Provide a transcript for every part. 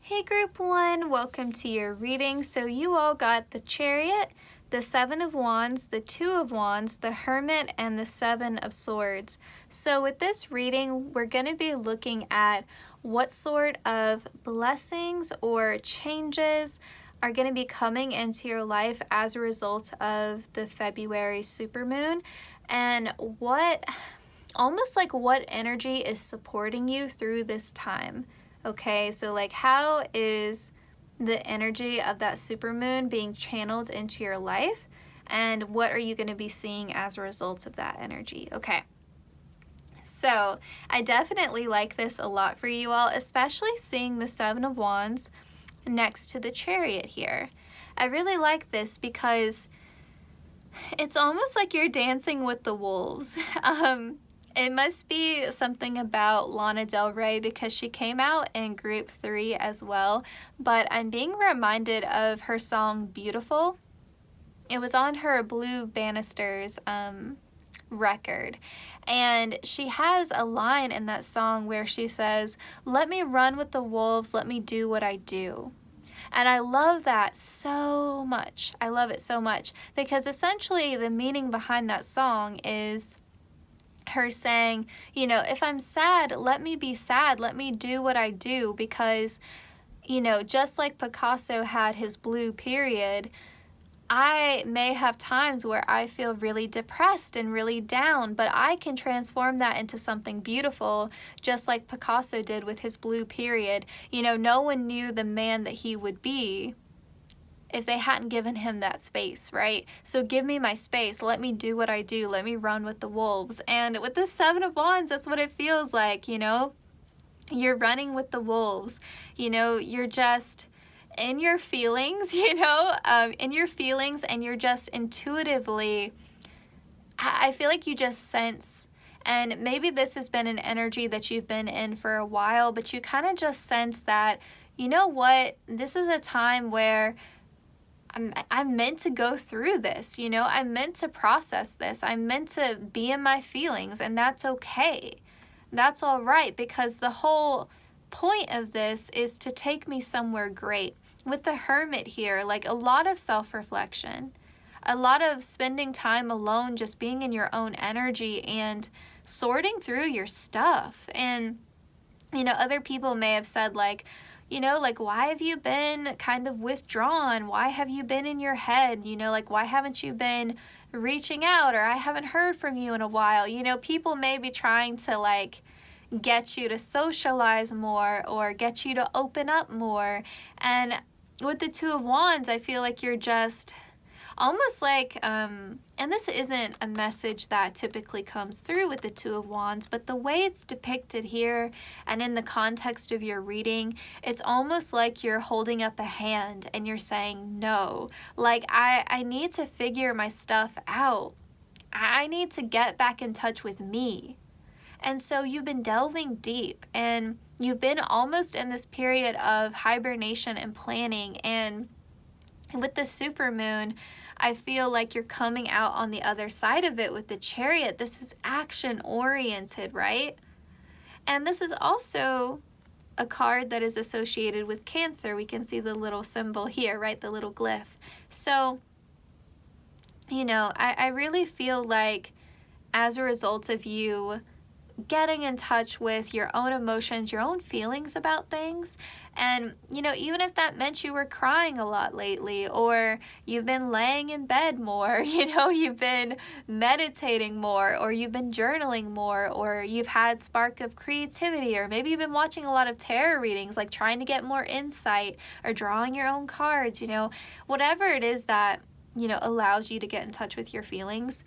Hey Group 1, welcome to your reading. So you all got the Chariot, the Seven of Wands, the Two of Wands, the Hermit, and the Seven of Swords. So with this reading, we're going to be looking at what sort of blessings or changes are going to be coming into your life as a result of the February Supermoon, and what energy is supporting you through this time. Okay, so like how is the energy of that supermoon being channeled into your life, and what are you going to be seeing as a result of that energy? Okay, so I definitely like this a lot for you all, especially seeing the Seven of Wands next to the Chariot here. I really like this because it's almost like you're dancing with the wolves. It must be something about Lana Del Rey because she came out in Group 3 as well, but I'm being reminded of her song Beautiful. It was on her Blue Banisters record, and she has a line in that song where she says, "Let me run with the wolves, let me do what I do." And I love that so much. I love it so much because essentially the meaning behind that song is her saying, you know, if I'm sad, let me be sad, let me do what I do, because, you know, just like Picasso had his blue period, I may have times where I feel really depressed and really down, but I can transform that into something beautiful, just like Picasso did with his blue period. You know, no one knew the man that he would be if they hadn't given him that space, right? So give me my space, let me do what I do, let me run with the wolves. And with the Seven of Wands, that's what it feels like, you know? You're running with the wolves, you know, you're just in your feelings, you know, in your feelings, and you're just intuitively, I feel like you just sense And maybe this has been an energy that you've been in for a while, but you kind of just sense that, you know what, this is a time where I'm meant to go through this, you know, I'm meant to process this, I'm meant to be in my feelings, and that's okay. That's all right, because the whole point of this is to take me somewhere great. With the Hermit here, like a lot of self-reflection, a lot of spending time alone, just being in your own energy and sorting through your stuff. And, you know, other people may have said like, you know, like, why have you been kind of withdrawn? Why have you been in your head? You know, like, why haven't you been reaching out? Or I haven't heard from you in a while. You know, people may be trying to like get you to socialize more or get you to open up more. And with the Two of Wands, I feel like you're just almost like, and this isn't a message that typically comes through with the Two of Wands, but the way it's depicted here and in the context of your reading, it's almost like you're holding up a hand and you're saying, no, like I need to figure my stuff out. I need to get back in touch with me. And so you've been delving deep and you've been almost in this period of hibernation and planning. And with the supermoon, I feel like you're coming out on the other side of it with the Chariot. This is action oriented, right? And this is also a card that is associated with Cancer. We can see the little symbol here, right? The little glyph. So, you know, I really feel like as a result of you getting in touch with your own emotions, your own feelings about things. And, you know, even if that meant you were crying a lot lately, or you've been laying in bed more, you know, you've been meditating more, or you've been journaling more, or you've had spark of creativity, or maybe you've been watching a lot of tarot readings, like trying to get more insight, or drawing your own cards, you know, whatever it is that, you know, allows you to get in touch with your feelings.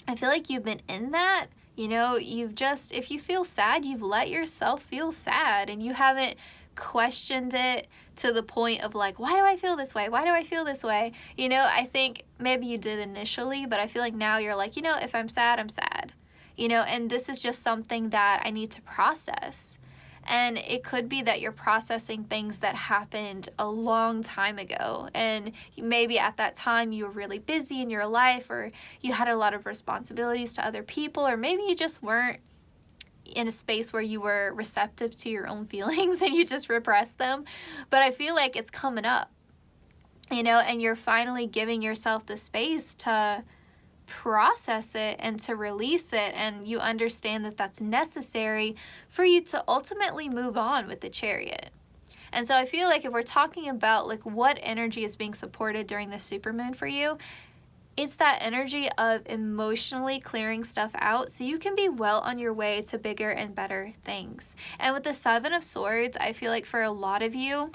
I feel like you've been in that. You know, you've just, if you feel sad, you've let yourself feel sad and you haven't questioned it to the point of like, why do I feel this way? Why do I feel this way? You know, I think maybe you did initially, but I feel like now you're like, you know, if I'm sad, I'm sad. You know, and this is just something that I need to process. And it could be that you're processing things that happened a long time ago. And maybe at that time you were really busy in your life, or you had a lot of responsibilities to other people, or maybe you just weren't in a space where you were receptive to your own feelings and you just repressed them. But I feel like it's coming up, you know, and you're finally giving yourself the space to process it and to release it, and you understand that that's necessary for you to ultimately move on with the Chariot. And so I feel like if we're talking about like what energy is being supported during the supermoon for you, it's that energy of emotionally clearing stuff out so you can be well on your way to bigger and better things. And with the Seven of Swords, I feel like for a lot of you,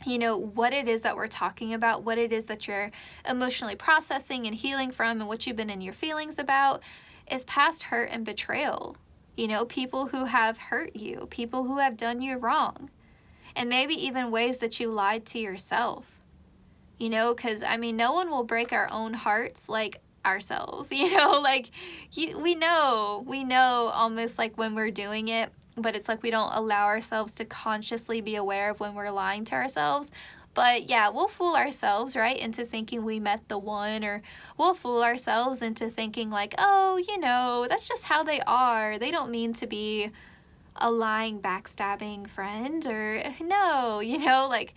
you know, what it is that we're talking about, what it is that you're emotionally processing and healing from, and what you've been in your feelings about is past hurt and betrayal. You know, people who have hurt you, people who have done you wrong, and maybe even ways that you lied to yourself. You know, because, I mean, no one will break our own hearts like ourselves, you know, like we know almost like when we're doing it, but it's like we don't allow ourselves to consciously be aware of when we're lying to ourselves. But yeah, we'll fool ourselves, right, into thinking we met the one, or we'll fool ourselves into thinking like, oh, you know, that's just how they are. They don't mean to be a lying, backstabbing friend, or no, you know, like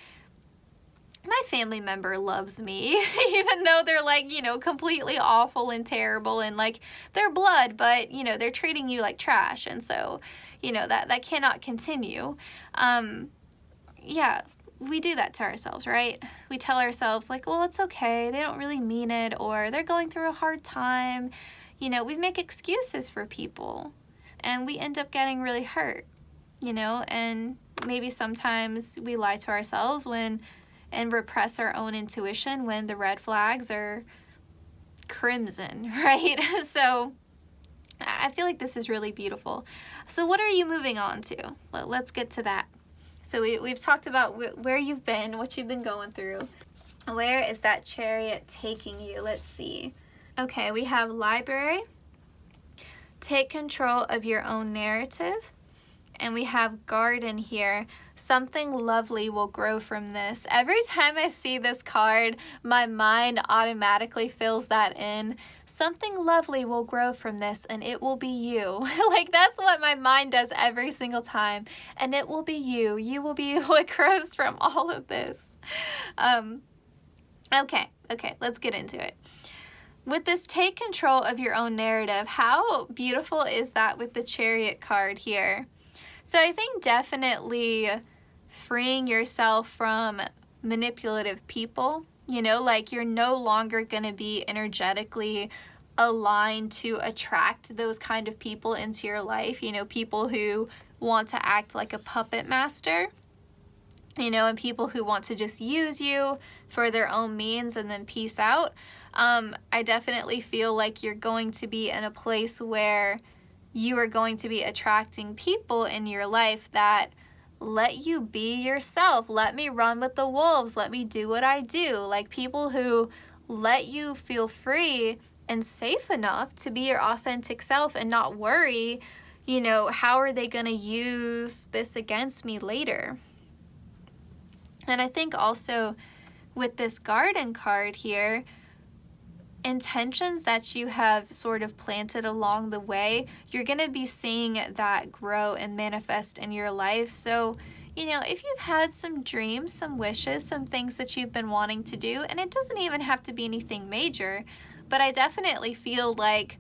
my family member loves me, even though they're like, you know, completely awful and terrible and like they're blood, but you know, they're treating you like trash. And so, you know, that cannot continue. Yeah, we do that to ourselves, right? We tell ourselves like, well, it's okay. They don't really mean it, or they're going through a hard time. You know, we make excuses for people and we end up getting really hurt, you know, and maybe sometimes we lie to ourselves and repress our own intuition when the red flags are crimson, right? So I feel like this is really beautiful. So what are you moving on to? Let's get to that. So we've talked about where you've been, what you've been going through. Where is that Chariot taking you? Let's see. Okay, we have Library, take control of your own narrative. And we have garden here. Something lovely will grow from this. Every time I see this card, my mind automatically fills that in. Something lovely will grow from this, and it will be you. Like, that's what my mind does every single time. And it will be you. You will be what grows from all of this. Okay, let's get into it. With this, take control of your own narrative. How beautiful is that with the Chariot card here? So I think definitely freeing yourself from manipulative people, you know, like you're no longer going to be energetically aligned to attract those kind of people into your life, you know, people who want to act like a puppet master, you know, and people who want to just use you for their own means and then peace out. I definitely feel like you're going to be in a place where you are going to be attracting people in your life that let you be yourself. Let me run with the wolves. Let me do what I do. Like people who let you feel free and safe enough to be your authentic self and not worry, you know, how are they going to use this against me later? And I think also with this garden card here, intentions that you have sort of planted along the way, you're going to be seeing that grow and manifest in your life. So, you know, if you've had some dreams, some wishes, some things that you've been wanting to do, and it doesn't even have to be anything major, but I definitely feel like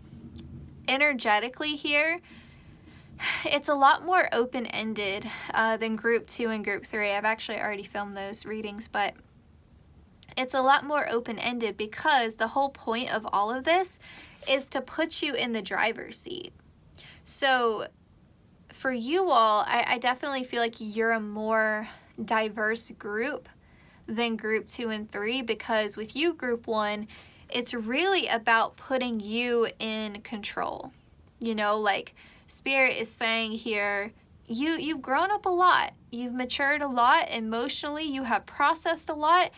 energetically here, it's a lot more open-ended than group 2 and group 3. I've actually already filmed those readings, but it's a lot more open-ended because the whole point of all of this is to put you in the driver's seat. So for you all, I definitely feel like you're a more diverse group than group 2 and 3, because with you, group 1, it's really about putting you in control. You know, like Spirit is saying here, you've grown up a lot. You've matured a lot emotionally. You have processed a lot.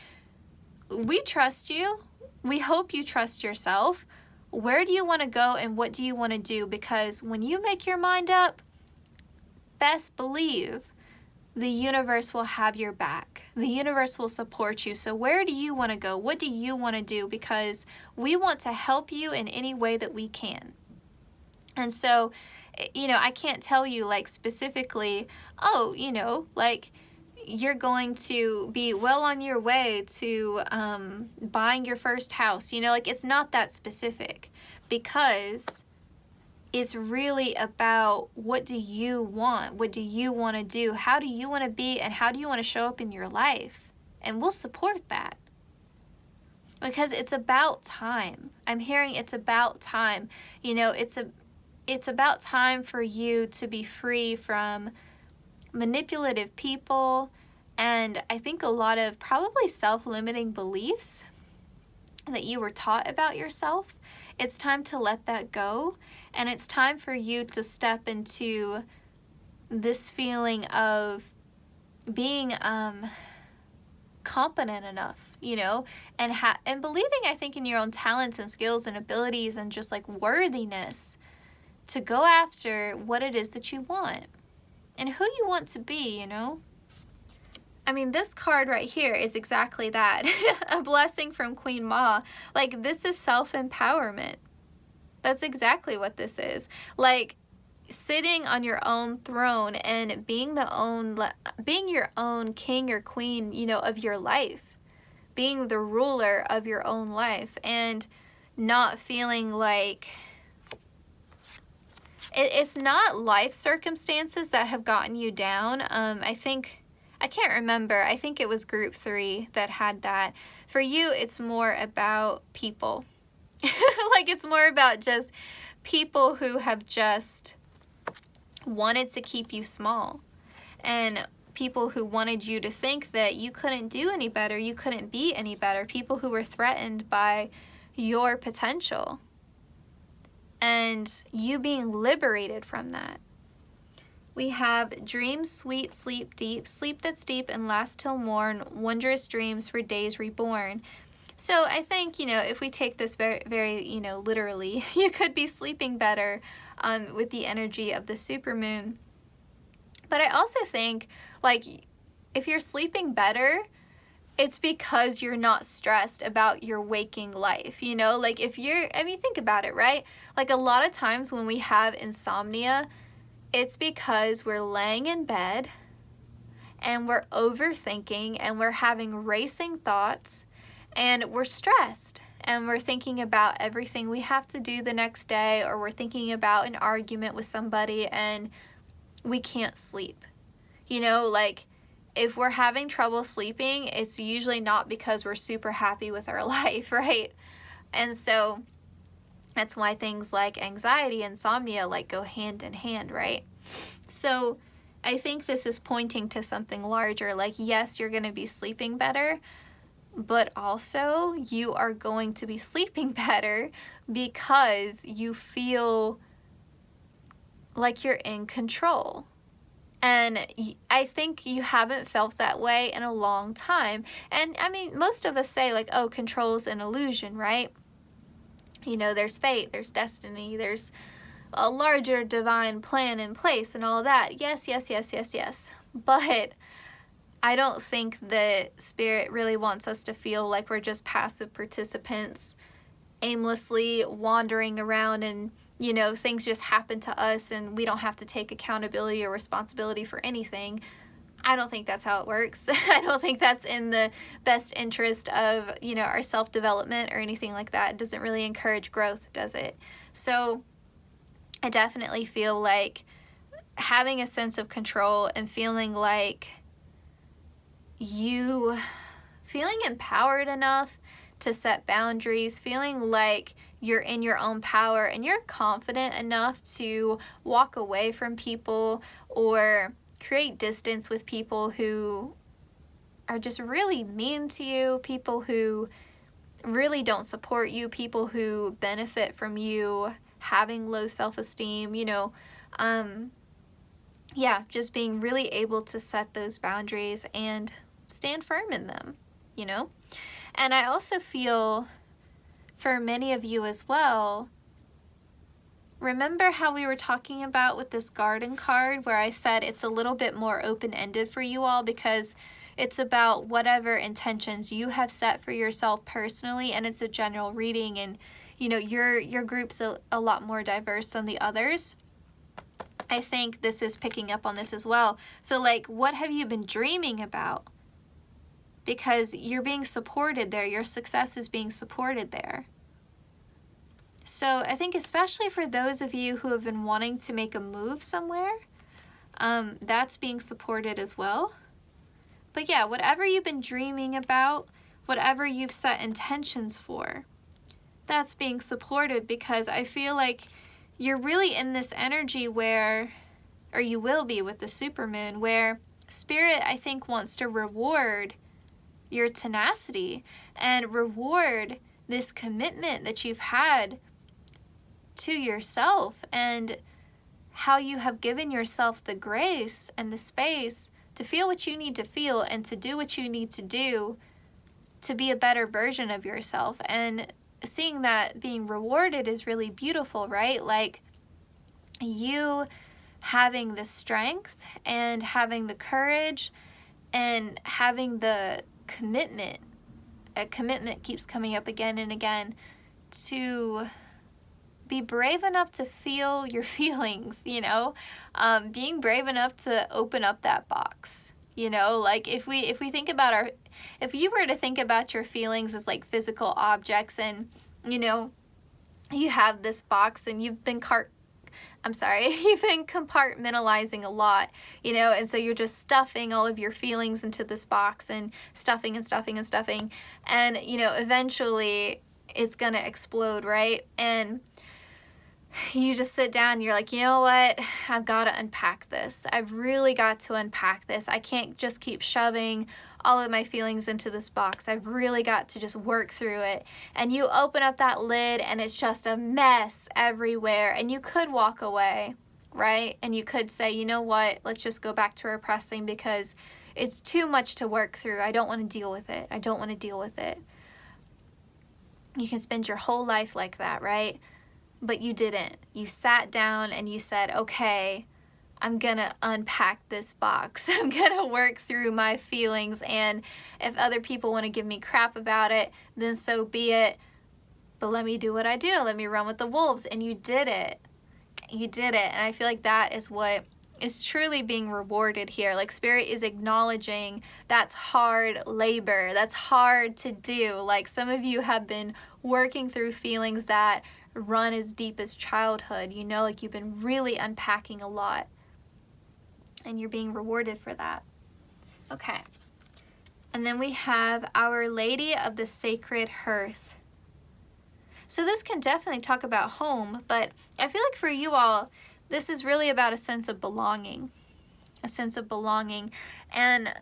We trust you. We hope you trust yourself. Where do you want to go and what do you want to do? Because when you make your mind up, best believe the universe will have your back. The universe will support you. So where do you want to go? What do you want to do? Because we want to help you in any way that we can. And so, you know, I can't tell you like specifically, oh, you know, like you're going to be well on your way to buying your first house. You know, like it's not that specific, because it's really about what do you want? What do you want to do? How do you want to be? And how do you want to show up in your life? And we'll support that. Because it's about time. I'm hearing it's about time. You know, it's about time for you to be free from manipulative people, and I think a lot of probably self-limiting beliefs that you were taught about yourself. It's time to let that go, and it's time for you to step into this feeling of being competent enough, you know, and believing, I think, in your own talents and skills and abilities and just like worthiness to go after what it is that you want and who you want to be, you know? I mean, this card right here is exactly that. A blessing from Queen Ma. Like, this is self-empowerment. That's exactly what this is. Like, sitting on your own throne and being your own king or queen, you know, of your life. Being the ruler of your own life and not feeling like it's not life circumstances that have gotten you down. I can't remember. I think it was group 3 that had that. For you, it's more about people. Like, it's more about just people who have just wanted to keep you small. And people who wanted you to think that you couldn't do any better, you couldn't be any better. People who were threatened by your potential. And you being liberated from that. We have dream sweet, sleep deep, sleep that's deep and lasts till morn, wondrous dreams for days reborn. So I think, if we take this very, very, literally, you could be sleeping better with the energy of the supermoon. But I also think, like, if you're sleeping better, it's because you're not stressed about your waking life, Like, think about it, right? Like, a lot of times when we have insomnia, it's because we're laying in bed and we're overthinking and we're having racing thoughts and we're stressed and we're thinking about everything we have to do the next day, or we're thinking about an argument with somebody and we can't sleep. Like, if we're having trouble sleeping, it's usually not because we're super happy with our life, right? And so that's why things like anxiety, insomnia, like, go hand in hand, right? So I think this is pointing to something larger. Like, yes, you're going to be sleeping better, but also you are going to be sleeping better because you feel like you're in control. And I think you haven't felt that way in a long time. And I mean, most of us say, like, oh, control's an illusion, right? There's fate, there's destiny, there's a larger divine plan in place and all that. Yes, yes, yes, yes, yes. But I don't think that Spirit really wants us to feel like we're just passive participants, aimlessly wandering around and, things just happen to us and we don't have to take accountability or responsibility for anything. I don't think that's how it works. I don't think that's in the best interest of, our self-development or anything like that. It doesn't really encourage growth, does it? So I definitely feel like having a sense of control and feeling like feeling empowered enough to set boundaries, feeling like you're in your own power and you're confident enough to walk away from people or create distance with people who are just really mean to you, people who really don't support you, people who benefit from you having low self-esteem, just being really able to set those boundaries and stand firm in them, And I also feel for many of you as well, remember how we were talking about with this garden card where I said it's a little bit more open-ended for you all because it's about whatever intentions you have set for yourself personally, and it's a general reading, and your group's a lot more diverse than the others. I think this is picking up on this as well. So, like, what have you been dreaming about? Because you're being supported there. Your success is being supported there. So I think especially for those of you who have been wanting to make a move somewhere, that's being supported as well. But yeah, whatever you've been dreaming about, whatever you've set intentions for, that's being supported, because I feel like you're really in this energy where, or you will be with the supermoon, where Spirit, I think, wants to reward your tenacity and reward this commitment that you've had to yourself and how you have given yourself the grace and the space to feel what you need to feel and to do what you need to do to be a better version of yourself. And seeing that being rewarded is really beautiful, right? Like, you having the strength and having the courage and having the commitment. A commitment keeps coming up again and again, to be brave enough to feel your feelings, being brave enough to open up that box, like if we think about if you were to think about your feelings as like physical objects, and you have this box and you've been you've been compartmentalizing a lot, and so you're just stuffing all of your feelings into this box and stuffing and stuffing and stuffing, and eventually it's gonna explode, right? And you just sit down and you're like, you know what? I've got to unpack this. I've really got to unpack this. I can't just keep shoving all of my feelings into this box. I've really got to just work through it. And you open up that lid and it's just a mess everywhere. And you could walk away, right? And you could say, you know what? Let's just go back to repressing because it's too much to work through. I don't want to deal with it. I don't want to deal with it. You can spend your whole life like that, right? But you didn't. You sat down and you said, okay, I'm gonna unpack this box. I'm gonna work through my feelings, and if other people want to give me crap about it, then so be it. But let me do what I do. Let me run with the wolves. And you did it. You did it. And I feel like that is what is truly being rewarded here. Like, Spirit is acknowledging that's hard labor. That's hard to do. Like, some of you have been working through feelings that run as deep as childhood. You know, like, you've been really unpacking a lot. And you're being rewarded for that. Okay. And then we have Our Lady of the Sacred Hearth. So this can definitely talk about home, but I feel like for you all, this is really about a sense of belonging. A sense of belonging. And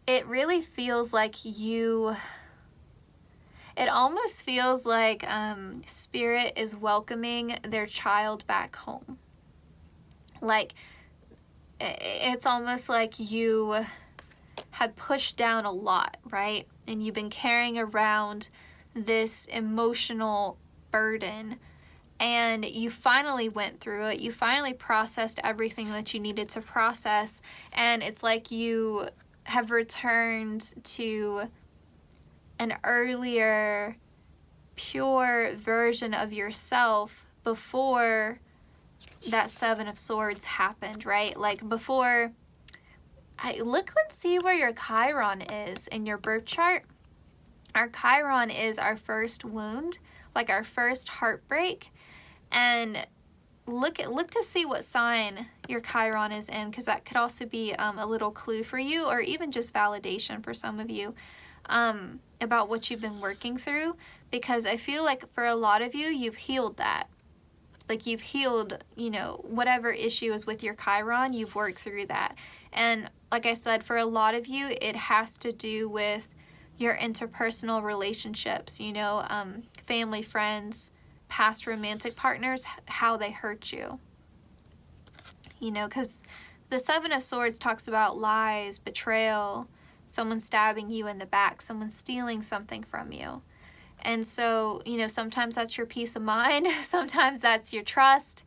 it really feels like it almost feels like Spirit is welcoming their child back home. Like, it's almost like you had pushed down a lot, right? And you've been carrying around this emotional burden, and you finally went through it. You finally processed everything that you needed to process, and it's like you have returned to an earlier, pure version of yourself before that Seven of Swords happened, right? Like, before, look and see where your Chiron is in your birth chart. Our Chiron is our first wound, like our first heartbreak. And look to see what sign your Chiron is in, because that could also be a little clue for you, or even just validation for some of you about what you've been working through. Because I feel like for a lot of you, you've healed that. Like, you've healed, you know, whatever issue is with your Chiron, you've worked through that. And like I said, for a lot of you, it has to do with your interpersonal relationships, you know, family, friends, past romantic partners, how they hurt you. You know, because the Seven of Swords talks about lies, betrayal, someone stabbing you in the back, someone stealing something from you. And so, you know, sometimes that's your peace of mind. Sometimes that's your trust,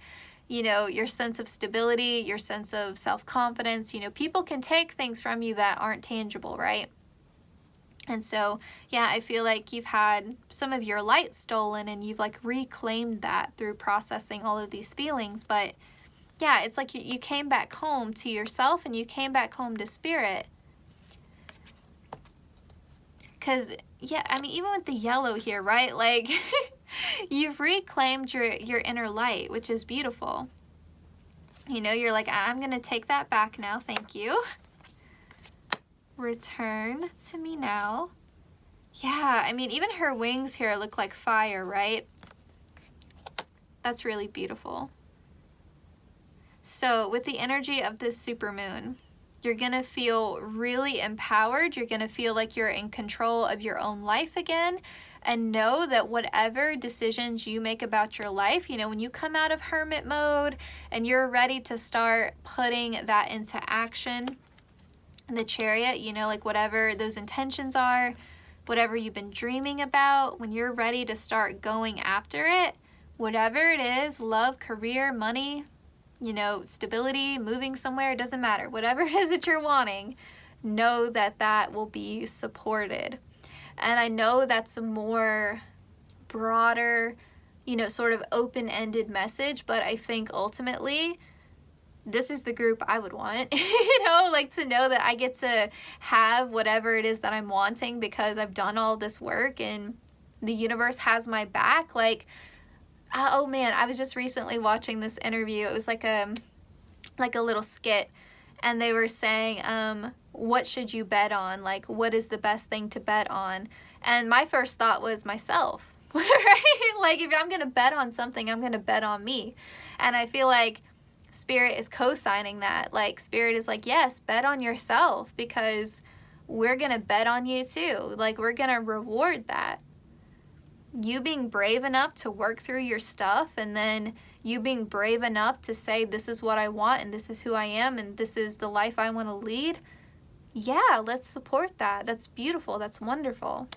you know, your sense of stability, your sense of self-confidence. You know, people can take things from you that aren't tangible, right? And so, yeah, I feel like you've had some of your light stolen, and you've like reclaimed that through processing all of these feelings. But yeah, it's like you came back home to yourself, and you came back home to Spirit. Because, yeah, I mean, even with the yellow here, right? Like, you've reclaimed your inner light, which is beautiful. You know, you're like, I'm going to take that back now. Thank you. Return to me now. Yeah, I mean, even her wings here look like fire, right? That's really beautiful. So with the energy of this supermoon, you're going to feel really empowered. You're going to feel like you're in control of your own life again. And know that whatever decisions you make about your life, you know, when you come out of hermit mode and you're ready to start putting that into action, the Chariot, you know, like whatever those intentions are, whatever you've been dreaming about, when you're ready to start going after it, whatever it is, love, career, money, you know, stability, moving somewhere, it doesn't matter. Whatever it is that you're wanting, know that that will be supported. And I know that's a more broader, you know, sort of open-ended message, but I think ultimately this is the group I would want, you know, like to know that I get to have whatever it is that I'm wanting because I've done all this work and the universe has my back. Like, oh man, I was just recently watching this interview. It was like a little skit, and they were saying, what should you bet on? Like, what is the best thing to bet on? And my first thought was myself, right? Like, if I'm going to bet on something, I'm going to bet on me. And I feel like Spirit is co-signing that. Like, Spirit is like, yes, bet on yourself, because we're going to bet on you too. Like, we're going to reward that. You being brave enough to work through your stuff, and then you being brave enough to say, this is what I want, and this is who I am, and this is the life I want to lead. Yeah, let's support that. That's beautiful. That's wonderful.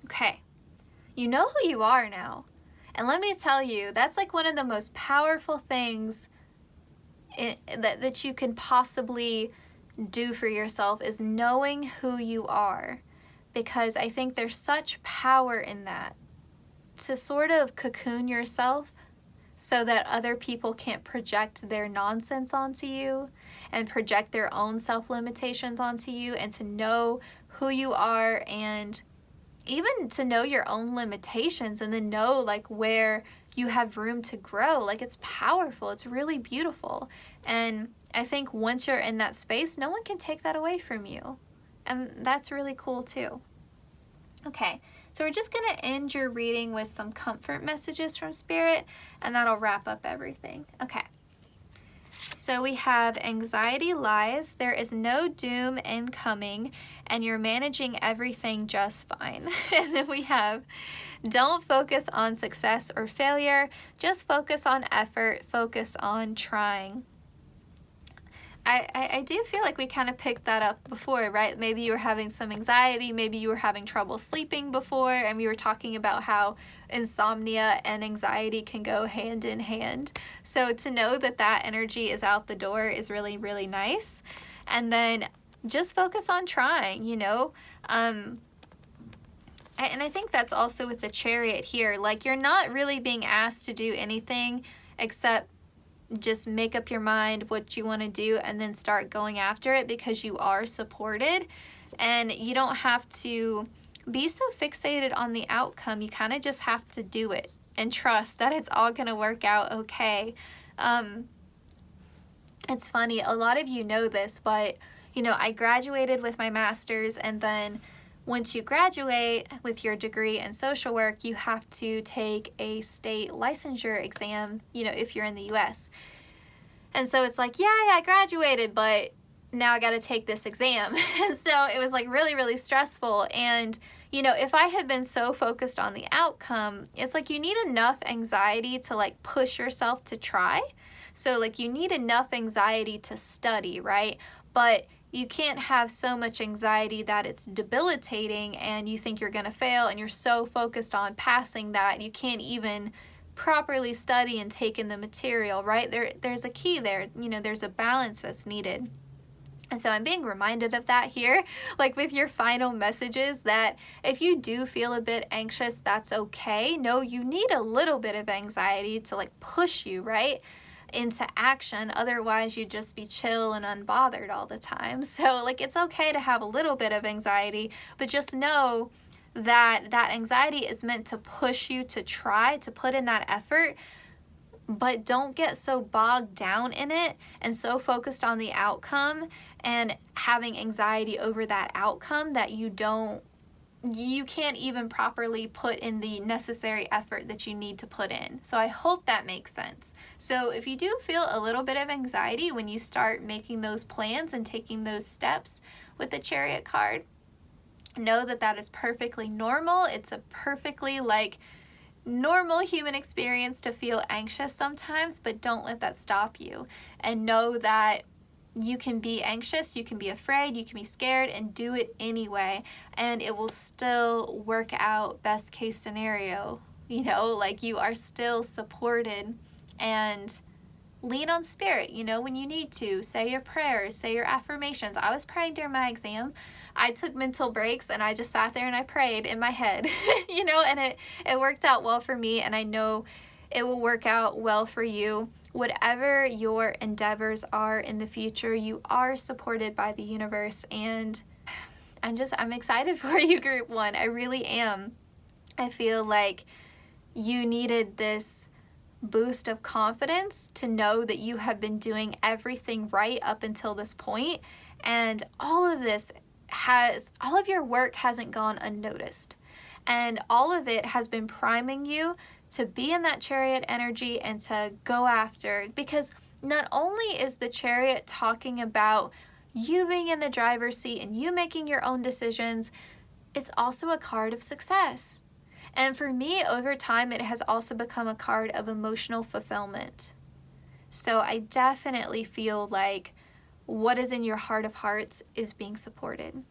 Okay. You know who you are now. And let me tell you, that's like one of the most powerful things that you can possibly do for yourself, is knowing who you are. Because I think there's such power in that, to sort of cocoon yourself so that other people can't project their nonsense onto you and project their own self-limitations onto you, and to know who you are, and even to know your own limitations, and then know like where you have room to grow. Like, it's powerful. It's really beautiful. And I think once you're in that space, no one can take that away from you. And that's really cool too. Okay, so we're just going to end your reading with some comfort messages from Spirit, and that'll wrap up everything. Okay. So we have anxiety lies, there is no doom incoming, and you're managing everything just fine. And then we have don't focus on success or failure, just focus on effort, focus on trying. I do feel like we kind of picked that up before, right? Maybe you were having some anxiety, maybe you were having trouble sleeping before, and we were talking about how insomnia and anxiety can go hand in hand. So to know that that energy is out the door is really, really nice. And then just focus on trying, you know? And I think that's also with the Chariot here. Like, you're not really being asked to do anything except just make up your mind what you want to do and then start going after it, because you are supported, and you don't have to be so fixated on the outcome. You kind of just have to do it and trust that it's all going to work out okay. It's funny, a lot of you know this, but you know, I graduated with my master's, and then once you graduate with your degree in social work, you have to take a state licensure exam, you know, if you're in the US. And so it's like, yeah, I graduated, but now I got to take this exam. And so it was like really, really stressful. And, you know, if I had been so focused on the outcome, it's like you need enough anxiety to like push yourself to try. So like you need enough anxiety to study, right? But you can't have so much anxiety that it's debilitating and you think you're going to fail, and you're so focused on passing that you can't even properly study and take in the material, right? There's a key there, you know, there's a balance that's needed. And so I'm being reminded of that here, like with your final messages, that if you do feel a bit anxious, that's okay. No, you need a little bit of anxiety to like push you, right, into action. Otherwise you'd just be chill and unbothered all the time. So like, it's okay to have a little bit of anxiety, but just know that that anxiety is meant to push you to try to put in that effort. But don't get so bogged down in it and so focused on the outcome and having anxiety over that outcome that you can't even properly put in the necessary effort that you need to put in. So I hope that makes sense. So if you do feel a little bit of anxiety when you start making those plans and taking those steps with the Chariot card, know that that is perfectly normal. It's a perfectly like normal human experience to feel anxious sometimes, but don't let that stop you. And know that you can be anxious, you can be afraid, you can be scared, and do it anyway, and it will still work out best case scenario. You know, like you are still supported. And lean on Spirit, you know, when you need to. Say your prayers, say your affirmations. I was praying during my exam. I took mental breaks and I just sat there and I prayed in my head, you know, and it worked out well for me, and I know it will work out well for you. Whatever your endeavors are in the future, you are supported by the universe, and I'm excited for you, Group 1. I really am. I feel like you needed this boost of confidence to know that you have been doing everything right up until this point, and all of your work hasn't gone unnoticed, and all of it has been priming you to be in that Chariot energy and to go after. Because not only is the Chariot talking about you being in the driver's seat and you making your own decisions, it's also a card of success. And for me, over time, it has also become a card of emotional fulfillment. So I definitely feel like what is in your heart of hearts is being supported.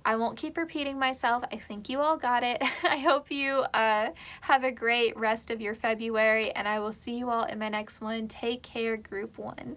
I won't keep repeating myself. I think you all got it. I hope you have a great rest of your February, and I will see you all in my next one. Take care, Group 1.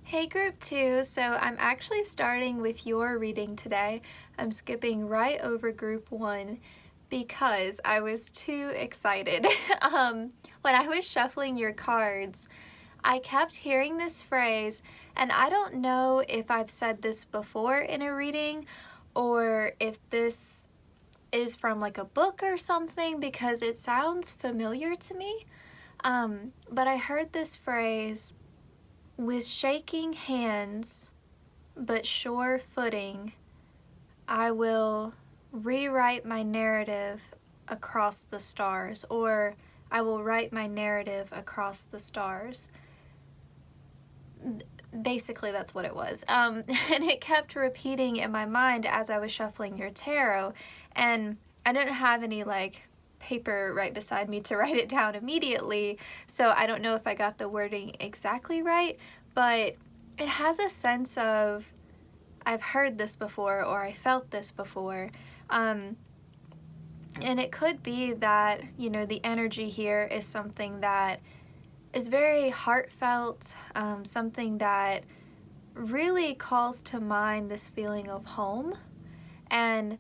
Hey Group 2, so I'm actually starting with your reading today. I'm skipping right over Group 1 because I was too excited. When I was shuffling your cards, I kept hearing this phrase, and I don't know if I've said this before in a reading or if this is from like a book or something because it sounds familiar to me. But I heard this phrase, with shaking hands but sure footing, I will rewrite my narrative across the stars, or I will write my narrative across the stars. Basically, that's what it was. And it kept repeating in my mind as I was shuffling your tarot, and I didn't have any like paper right beside me to write it down immediately, so I don't know if I got the wording exactly right, but it has a sense of I've heard this before or I felt this before, and it could be that, you know, the energy here is something that is very heartfelt, something that really calls to mind this feeling of home. And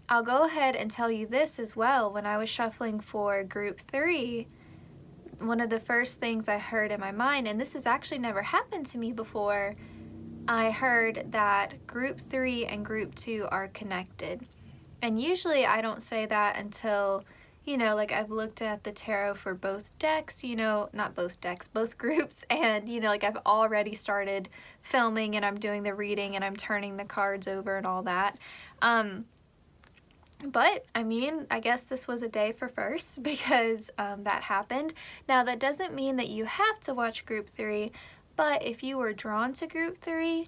I'll go ahead and tell you this as well. When I was shuffling for Group 3, one of the first things I heard in my mind, and this has actually never happened to me before, I heard that Group 3 and Group 2 are connected. And usually I don't say that until, you know, like I've looked at the tarot for both decks, you know, not both decks, both groups, and, you know, like I've already started filming and I'm doing the reading and I'm turning the cards over and all that. But, I mean, I guess this was a day for firsts because that happened. Now, that doesn't mean that you have to watch Group 3, but if you were drawn to Group 3,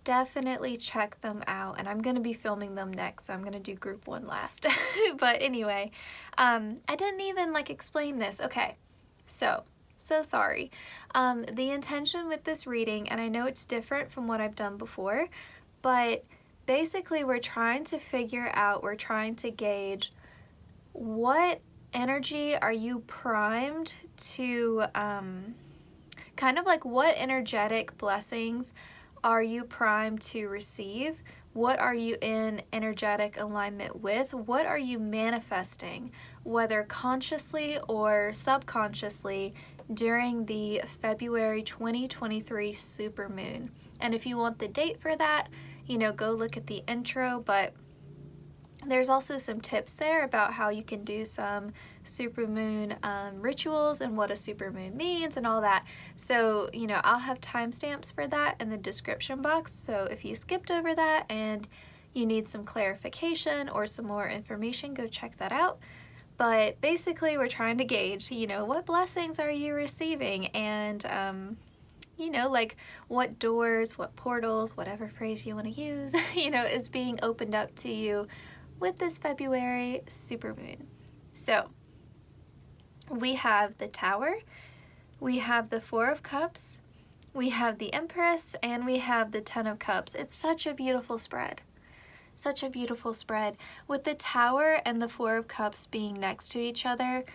definitely check them out. And I'm going to be filming them next, so I'm going to do Group 1 last. But anyway, I didn't even, like, explain this. Okay, so sorry. The intention with this reading, and I know it's different from what I've done before, but basically, we're trying to figure out, we're trying to gauge what energy are you primed to, kind of like what energetic blessings are you primed to receive? What are you in energetic alignment with? What are you manifesting, whether consciously or subconsciously, during the February 2023 supermoon? And if you want the date for that, you know, go look at the intro, but there's also some tips there about how you can do some supermoon rituals and what a supermoon means and all that. So, you know, I'll have timestamps for that in the description box. So if you skipped over that and you need some clarification or some more information, go check that out. But basically, we're trying to gauge, you know, what blessings are you receiving, and you know, like what doors, what portals, whatever phrase you want to use, you know, is being opened up to you with this February supermoon. So we have the Tower, we have the Four of Cups, we have the Empress, and we have the Ten of Cups. It's such a beautiful spread. Such a beautiful spread. With the Tower and the Four of Cups being next to each other,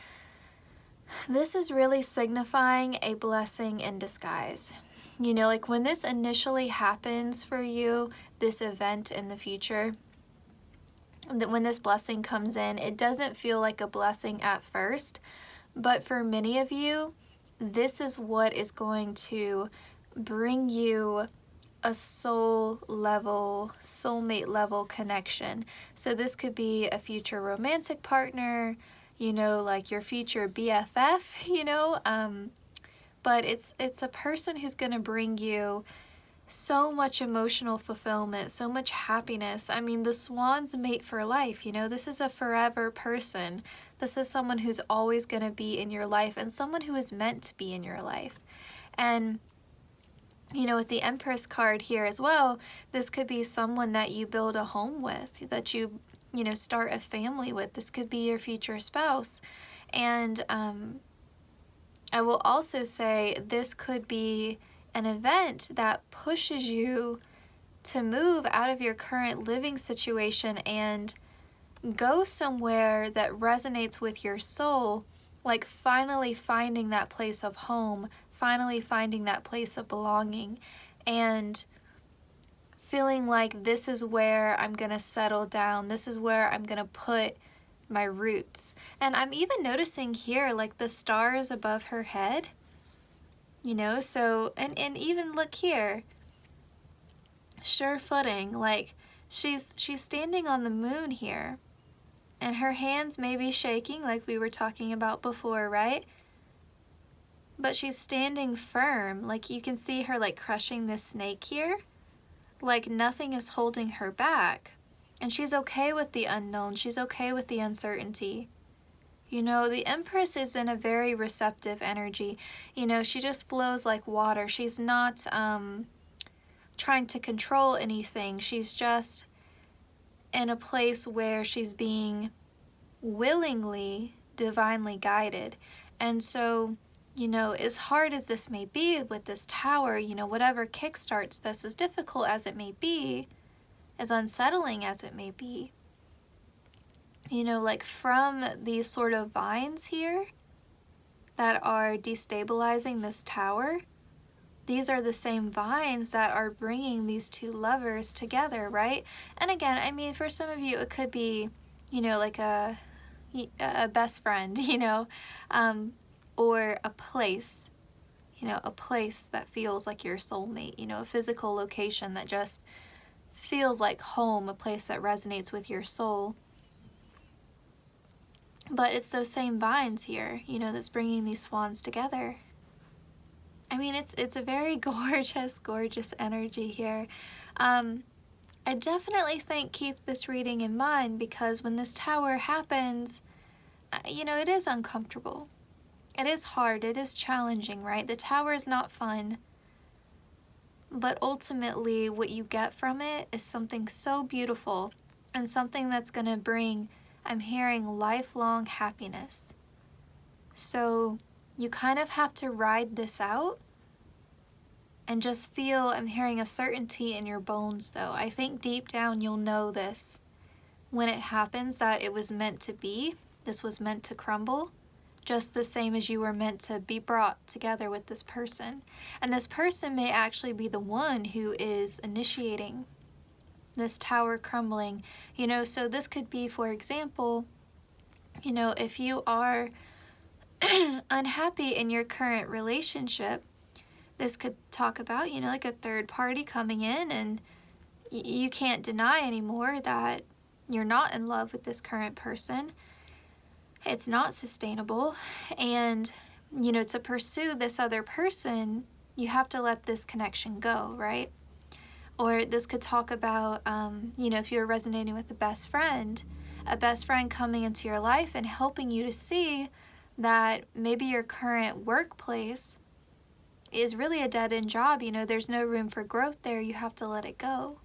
this is really signifying a blessing in disguise. You know, like when this initially happens for you, this event in the future, that when this blessing comes in, it doesn't feel like a blessing at first, but for many of you, this is what is going to bring you a soul level, soulmate level connection. So this could be a future romantic partner, you know, like your future BFF, you know, but it's a person who's going to bring you so much emotional fulfillment, so much happiness. I mean, the swans mate for life, you know, this is a forever person. This is someone who's always going to be in your life and someone who is meant to be in your life. And, you know, with the Empress card here as well, this could be someone that you build a home with, that you know, start a family with. This could be your future spouse. And I will also say this could be an event that pushes you to move out of your current living situation and go somewhere that resonates with your soul, like finally finding that place of home, finally finding that place of belonging, and feeling like this is where I'm gonna settle down, this is where I'm gonna put my roots. And I'm even noticing here, like the stars above her head, you know, so, and even look here, sure footing, like she's standing on the moon here, and her hands may be shaking like we were talking about before, right? But she's standing firm, like you can see her like crushing this snake here, like nothing is holding her back. And she's okay with the unknown, she's okay with the uncertainty. You know, the Empress is in a very receptive energy. You know, she just flows like water. She's not trying to control anything. She's just in a place where she's being willingly, divinely guided. And so, you know, as hard as this may be with this tower, you know, whatever kickstarts this, as difficult as it may be, as unsettling as it may be, you know, like from these sort of vines here that are destabilizing this tower, these are the same vines that are bringing these two lovers together, right? And again, I mean, for some of you, it could be, you know, like a best friend, you know, or a place, you know, a place that feels like your soulmate, you know, a physical location that just feels like home, a place that resonates with your soul. But it's those same vines here, you know, that's bringing these swans together. I mean, it's a very gorgeous, gorgeous energy here. I definitely think keep this reading in mind, because when this tower happens, you know, it is uncomfortable. It is hard, it is challenging, right? The tower is not fun. But ultimately, what you get from it is something so beautiful and something that's going to bring, I'm hearing, lifelong happiness. So you kind of have to ride this out and just feel, I'm hearing a certainty in your bones though. I think deep down you'll know this when it happens, that it was meant to be. This was meant to crumble, just the same as you were meant to be brought together with this person. And this person may actually be the one who is initiating this tower crumbling, you know. So this could be, for example, you know, if you are unhappy in your current relationship, this could talk about, you know, like a third party coming in, and you can't deny anymore that you're not in love with this current person. It's not sustainable. And, you know, to pursue this other person, you have to let this connection go, right? Or this could talk about, you know, if you're resonating with a best friend coming into your life and helping you to see that maybe your current workplace is really a dead-end job. You know, there's no room for growth there. You have to let it go.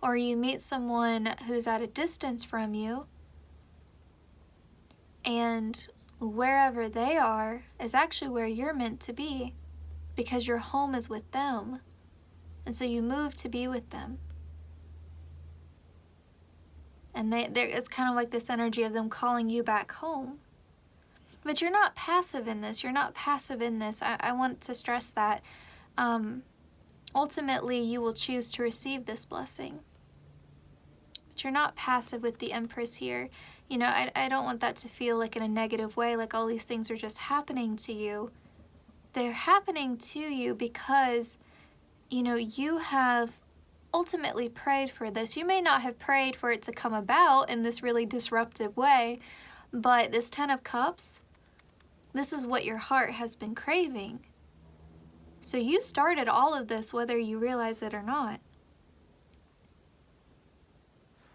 Or you meet someone who's at a distance from you, and wherever they are is actually where you're meant to be, because your home is with them. And so you move to be with them. And it's kind of like this energy of them calling you back home. But you're not passive in this. You're not passive in this. I want to stress that. Ultimately, you will choose to receive this blessing. you're not passive with the Empress here. You know, I don't want that to feel like in a negative way, like all these things are just happening to you. They're happening to you because, you know, you have ultimately prayed for this. You may not have prayed for it to come about in this really disruptive way, but this Ten of Cups, this is what your heart has been craving. So you started all of this whether you realize it or not.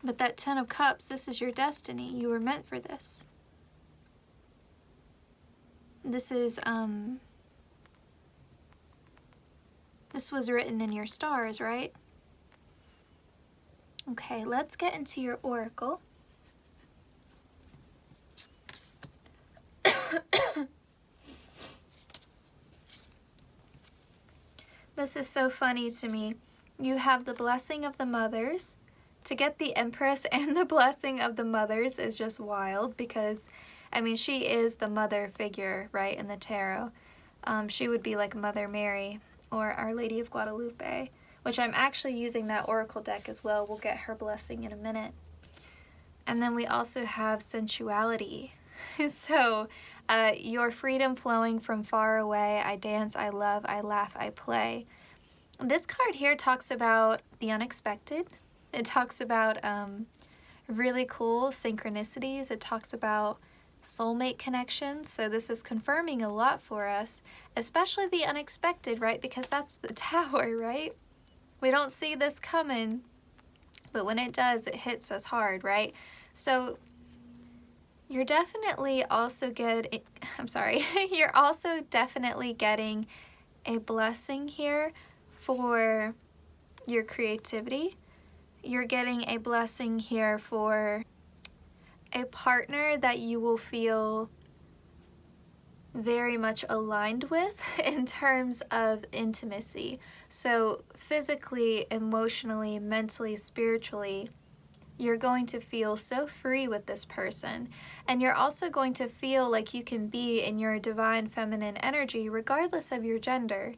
But that Ten of Cups, this is your destiny. You were meant for this. This is, this was written in your stars, right? Okay, let's get into your oracle. This is so funny to me. You have the blessing of the mothers. To get the Empress and the blessing of the mothers is just wild because, I mean, she is the mother figure, right, in the tarot. She would be like Mother Mary or Our Lady of Guadalupe, which I'm actually using that oracle deck as well. We'll get her blessing in a minute. And then we also have sensuality. So, your freedom flowing from far away. I dance, I love, I laugh, I play. This card here talks about the unexpected. It talks about really cool synchronicities. It talks about soulmate connections. So this is confirming a lot for us, especially the unexpected, right? Because that's the Tower, right? We don't see this coming, but when it does, it hits us hard, right? So you're definitely also you're also definitely getting a blessing here for your creativity. You're getting a blessing here for a partner that you will feel very much aligned with in terms of intimacy. So physically, emotionally, mentally, spiritually, you're going to feel so free with this person. And you're also going to feel like you can be in your divine feminine energy regardless of your gender.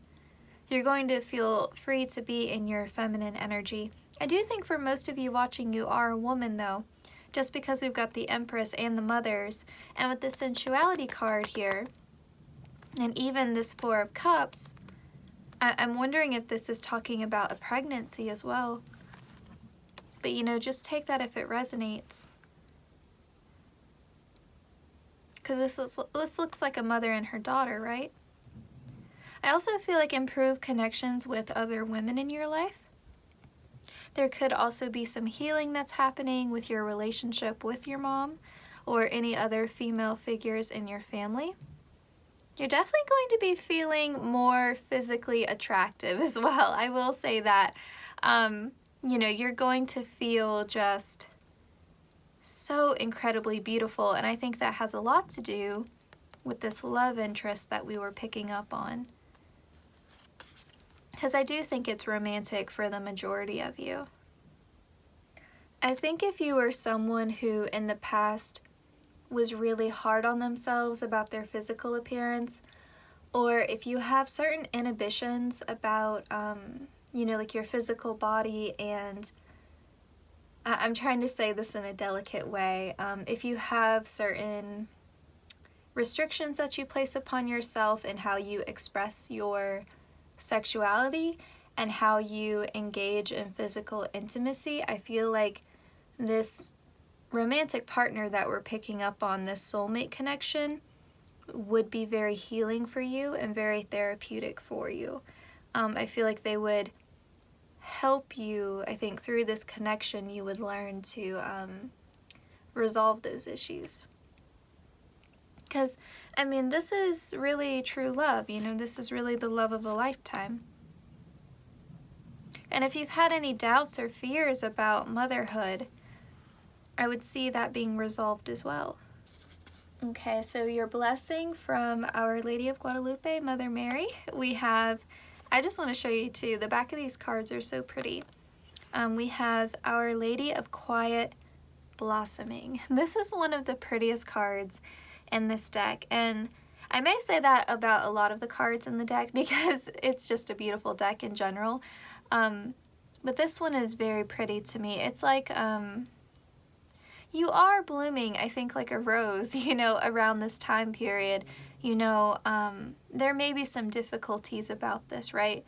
You're going to feel free to be in your feminine energy. I do think for most of you watching, you are a woman though, just because we've got the Empress and the mothers. And with the sensuality card here, and even this Four of Cups, I'm wondering if this is talking about a pregnancy as well. But you know, just take that if it resonates. Because this looks like a mother and her daughter, right? I also feel like improved connections with other women in your life. There could also be some healing that's happening with your relationship with your mom or any other female figures in your family. You're definitely going to be feeling more physically attractive as well. I will say that. You know, you're going to feel just so incredibly beautiful, and I think that has a lot to do with this love interest that we were picking up on. Because I do think it's romantic for the majority of you. I think if you were someone who in the past was really hard on themselves about their physical appearance, or if you have certain inhibitions about, you know, like your physical body, and I'm trying to say this in a delicate way, if you have certain restrictions that you place upon yourself and how you express your sexuality and how you engage in physical intimacy, I feel like this romantic partner that we're picking up on, this soulmate connection, would be very healing for you and very therapeutic for you. I feel like they would help you. I think through this connection you would learn to resolve those issues. Because, I mean, this is really true love, you know, this is really the love of a lifetime. And if you've had any doubts or fears about motherhood, I would see that being resolved as well. Okay, so your blessing from Our Lady of Guadalupe, Mother Mary, we have, I just want to show you too, the back of these cards are so pretty. We have Our Lady of Quiet Blossoming. This is one of the prettiest cards in this deck, and I may say that about a lot of the cards in the deck because it's just a beautiful deck in general. But this one is very pretty to me. It's like you are blooming, I think, like a rose, you know, around this time period. You know, there may be some difficulties about this, right?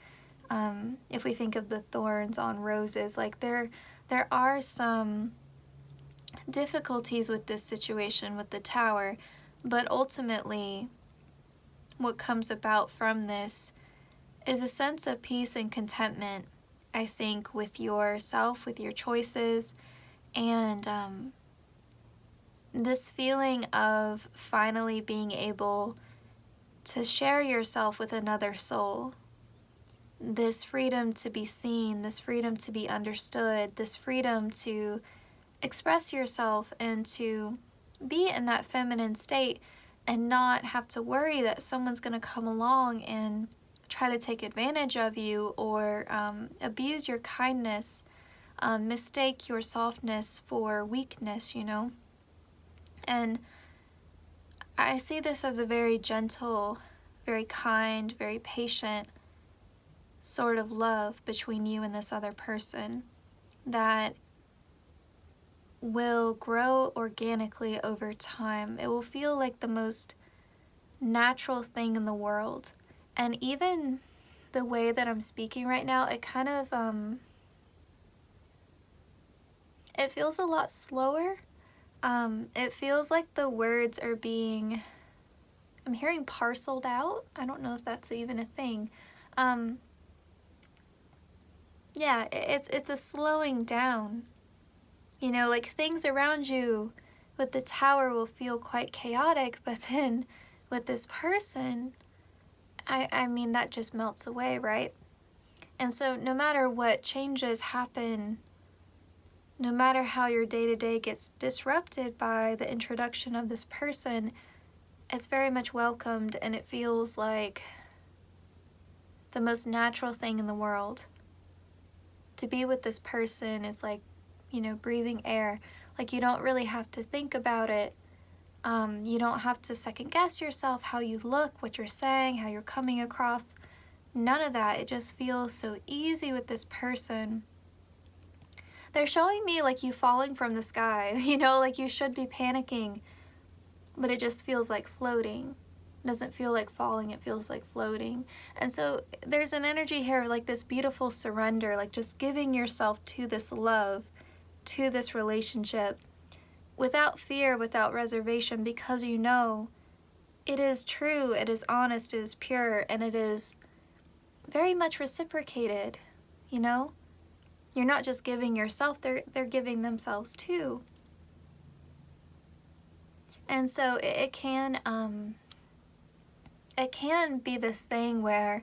If we think of the thorns on roses, like there are some difficulties with this situation with the tower, but ultimately what comes about from this is a sense of peace and contentment, I think, with yourself, with your choices, and this feeling of finally being able to share yourself with another soul. This freedom to be seen, this freedom to be understood, this freedom to express yourself and to be in that feminine state and not have to worry that someone's going to come along and try to take advantage of you or abuse your kindness, mistake your softness for weakness, you know? And I see this as a very gentle, very kind, very patient sort of love between you and this other person that will grow organically over time. It will feel like the most natural thing in the world. And even the way that I'm speaking right now, it kind of, it feels a lot slower. It feels like the words are being, I'm hearing parceled out. I don't know if that's even a thing. Yeah, it's a slowing down. You know, like things around you with the tower will feel quite chaotic, but then with this person, I mean, that just melts away, right? And so no matter what changes happen, no matter how your day-to-day gets disrupted by the introduction of this person, it's very much welcomed, and it feels like the most natural thing in the world. To be with this person is like, you know, breathing air. Like, you don't really have to think about it. You don't have to second guess yourself, how you look, what you're saying, how you're coming across. None of that. It just feels so easy with this person. They're showing me like you falling from the sky, you know, like you should be panicking, but it just feels like floating. It doesn't feel like falling, it feels like floating. And so there's an energy here, like this beautiful surrender, like just giving yourself to this love, to this relationship, without fear, without reservation, because you know it is true, it is honest, it is pure, and it is very much reciprocated, you know? You're not just giving yourself, they're giving themselves too. And so it can be this thing where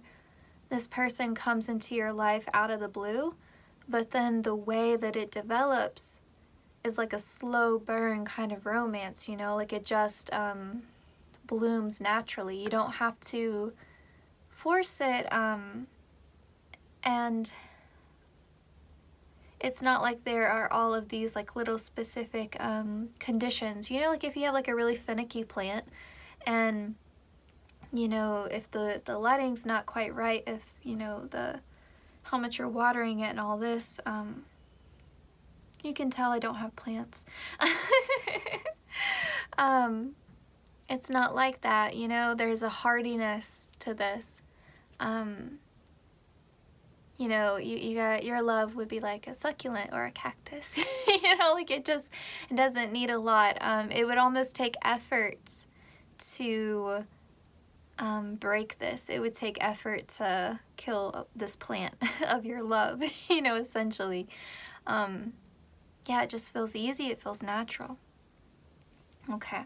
this person comes into your life out of the blue, but then the way that it develops is like a slow burn kind of romance, you know, like it just blooms naturally. You don't have to force it, and it's not like there are all of these like little specific conditions, you know, like if you have like a really finicky plant and, you know, if the lighting's not quite right, if, you know, how much you're watering it and all this, you can tell I don't have plants. It's not like that, you know, there's a hardiness to this. You know, you got, your love would be like a succulent or a cactus, you know, like it doesn't need a lot. It would almost take effort to break this. It would take effort to kill this plant of your love, you know, essentially. Yeah, it just feels easy, it feels natural. Okay,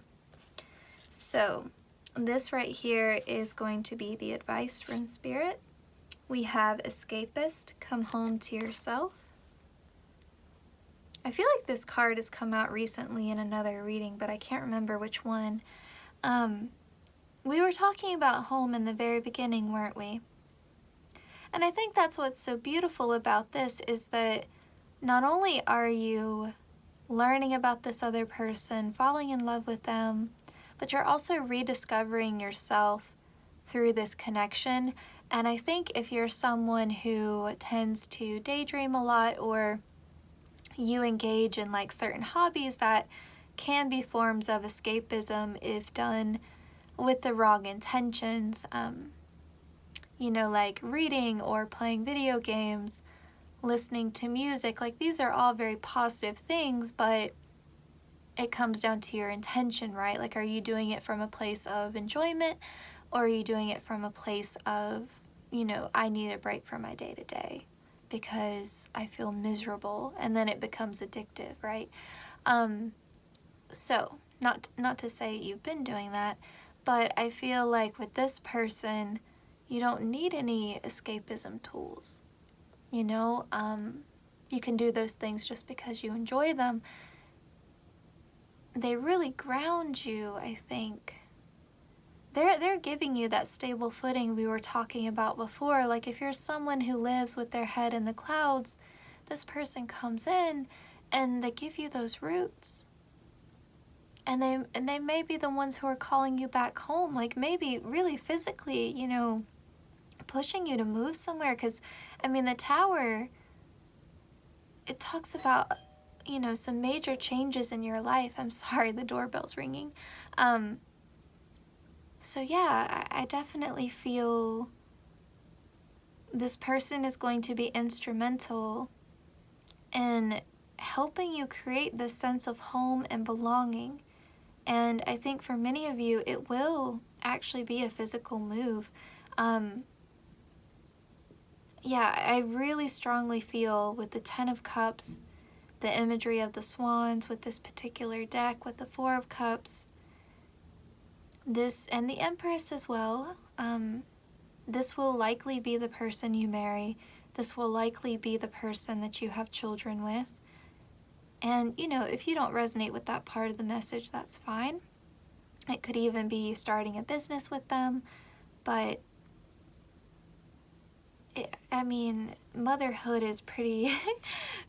so this right here is going to be the advice from Spirit. We have Escapist, come home to yourself. I feel like this card has come out recently in another reading, but I can't remember which one. We were talking about home in the very beginning, weren't we? And I think that's what's so beautiful about this, is that not only are you learning about this other person, falling in love with them, but you're also rediscovering yourself through this connection. And I think if you're someone who tends to daydream a lot, or you engage in like certain hobbies that can be forms of escapism if done with the wrong intentions. You know, like reading or playing video games, listening to music. Like, these are all very positive things, but it comes down to your intention, right? Like, are you doing it from a place of enjoyment, or are you doing it from a place of, you know, I need a break from my day-to-day because I feel miserable, and then it becomes addictive, right? So not to say you've been doing that, but I feel like with this person, you don't need any escapism tools. You know, you can do those things just because you enjoy them. They really ground you, I think. They're giving you that stable footing we were talking about before. Like, if you're someone who lives with their head in the clouds, this person comes in and they give you those roots. And they may be the ones who are calling you back home, like maybe really physically, you know, pushing you to move somewhere. Because, I mean, the Tower, it talks about, you know, some major changes in your life. I'm sorry, the doorbell's ringing. So yeah, I definitely feel this person is going to be instrumental in helping you create this sense of home and belonging. And I think for many of you, it will actually be a physical move. Yeah, I really strongly feel with the Ten of Cups, the imagery of the swans, with this particular deck, with the Four of Cups, this, and the Empress as well. This will likely be the person you marry. This will likely be the person that you have children with. And, you know, if you don't resonate with that part of the message, that's fine. It could even be you starting a business with them. But, I mean, motherhood is pretty,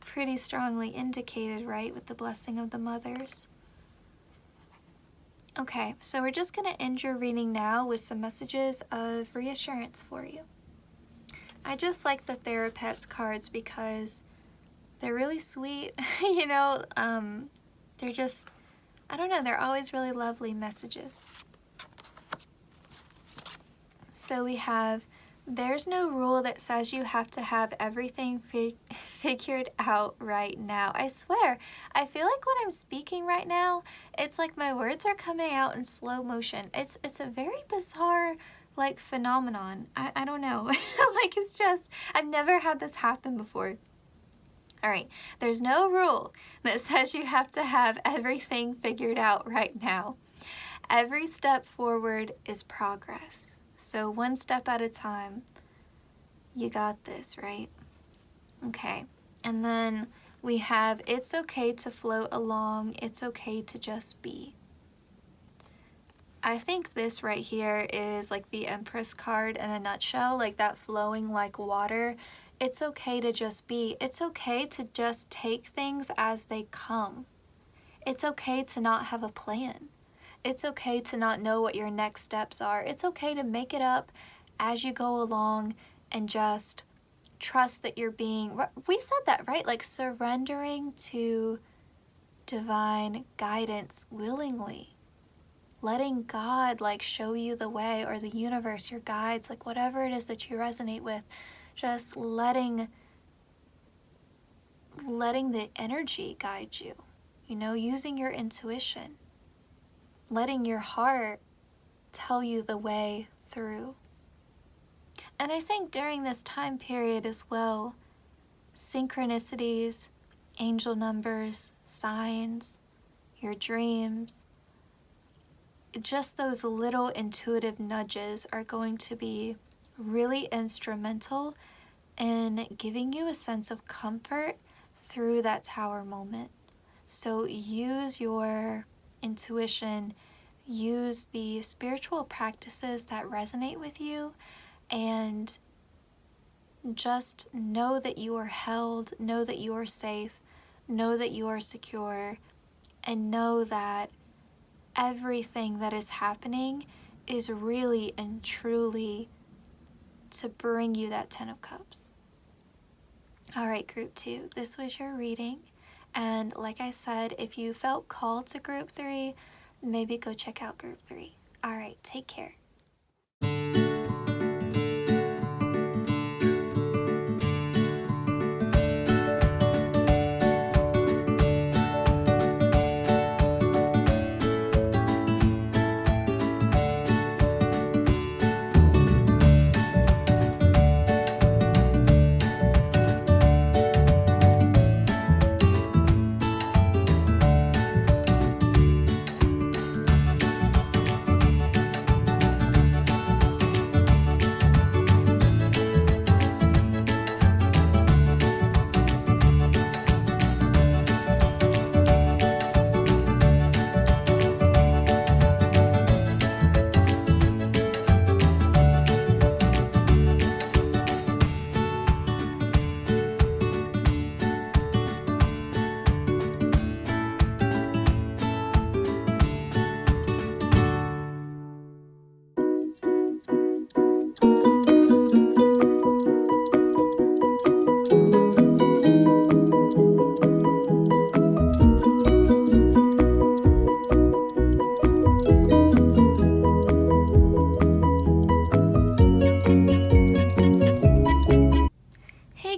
pretty strongly indicated, right, with the blessing of the mothers. Okay, so we're just going to end your reading now with some messages of reassurance for you. I just like the Thera-pets cards because they're really sweet, you know, they're just, I don't know, they're always really lovely messages. So we have, there's no rule that says you have to have everything figured out right now. I swear, I feel like when I'm speaking right now, it's like my words are coming out in slow motion. It's a very bizarre, like, phenomenon. I don't know. Like, it's just, I've never had this happen before. All right, there's no rule that says you have to have everything figured out right now. Every step forward is progress. So one step at a time. You got this, right? Okay, and then we have, it's okay to float along. It's okay to just be. I think this right here is like the Empress card in a nutshell, like that flowing like water. It's okay to just be. It's okay to just take things as they come. It's okay to not have a plan. It's okay to not know what your next steps are. It's okay to make it up as you go along and just trust that you're being, we said that, right? Like surrendering to divine guidance willingly. Letting God like show you the way, or the universe, your guides, like whatever it is that you resonate with, just letting the energy guide you, you know, using your intuition, letting your heart tell you the way through. And I think during this time period as well, synchronicities, angel numbers, signs, your dreams, just those little intuitive nudges are going to be really instrumental in giving you a sense of comfort through that Tower moment. So use your intuition, use the spiritual practices that resonate with you, and just know that you are held, know that you are safe, know that you are secure, and know that everything that is happening is really and truly to bring you that Ten of Cups. All right, group 2, this was your reading. And like I said, if you felt called to group 3, maybe go check out group 3. All right, take care.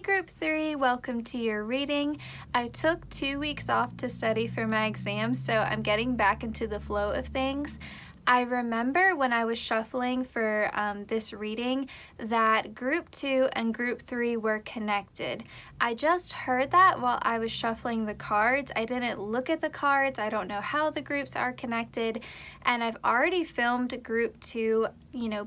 Group 3, welcome to your reading. I took 2 weeks off to study for my exams, so I'm getting back into the flow of things. I remember when I was shuffling for this reading that Group 2 and Group 3 were connected. I just heard that while I was shuffling the cards. I didn't look at the cards. I don't know how the groups are connected. And I've already filmed Group 2,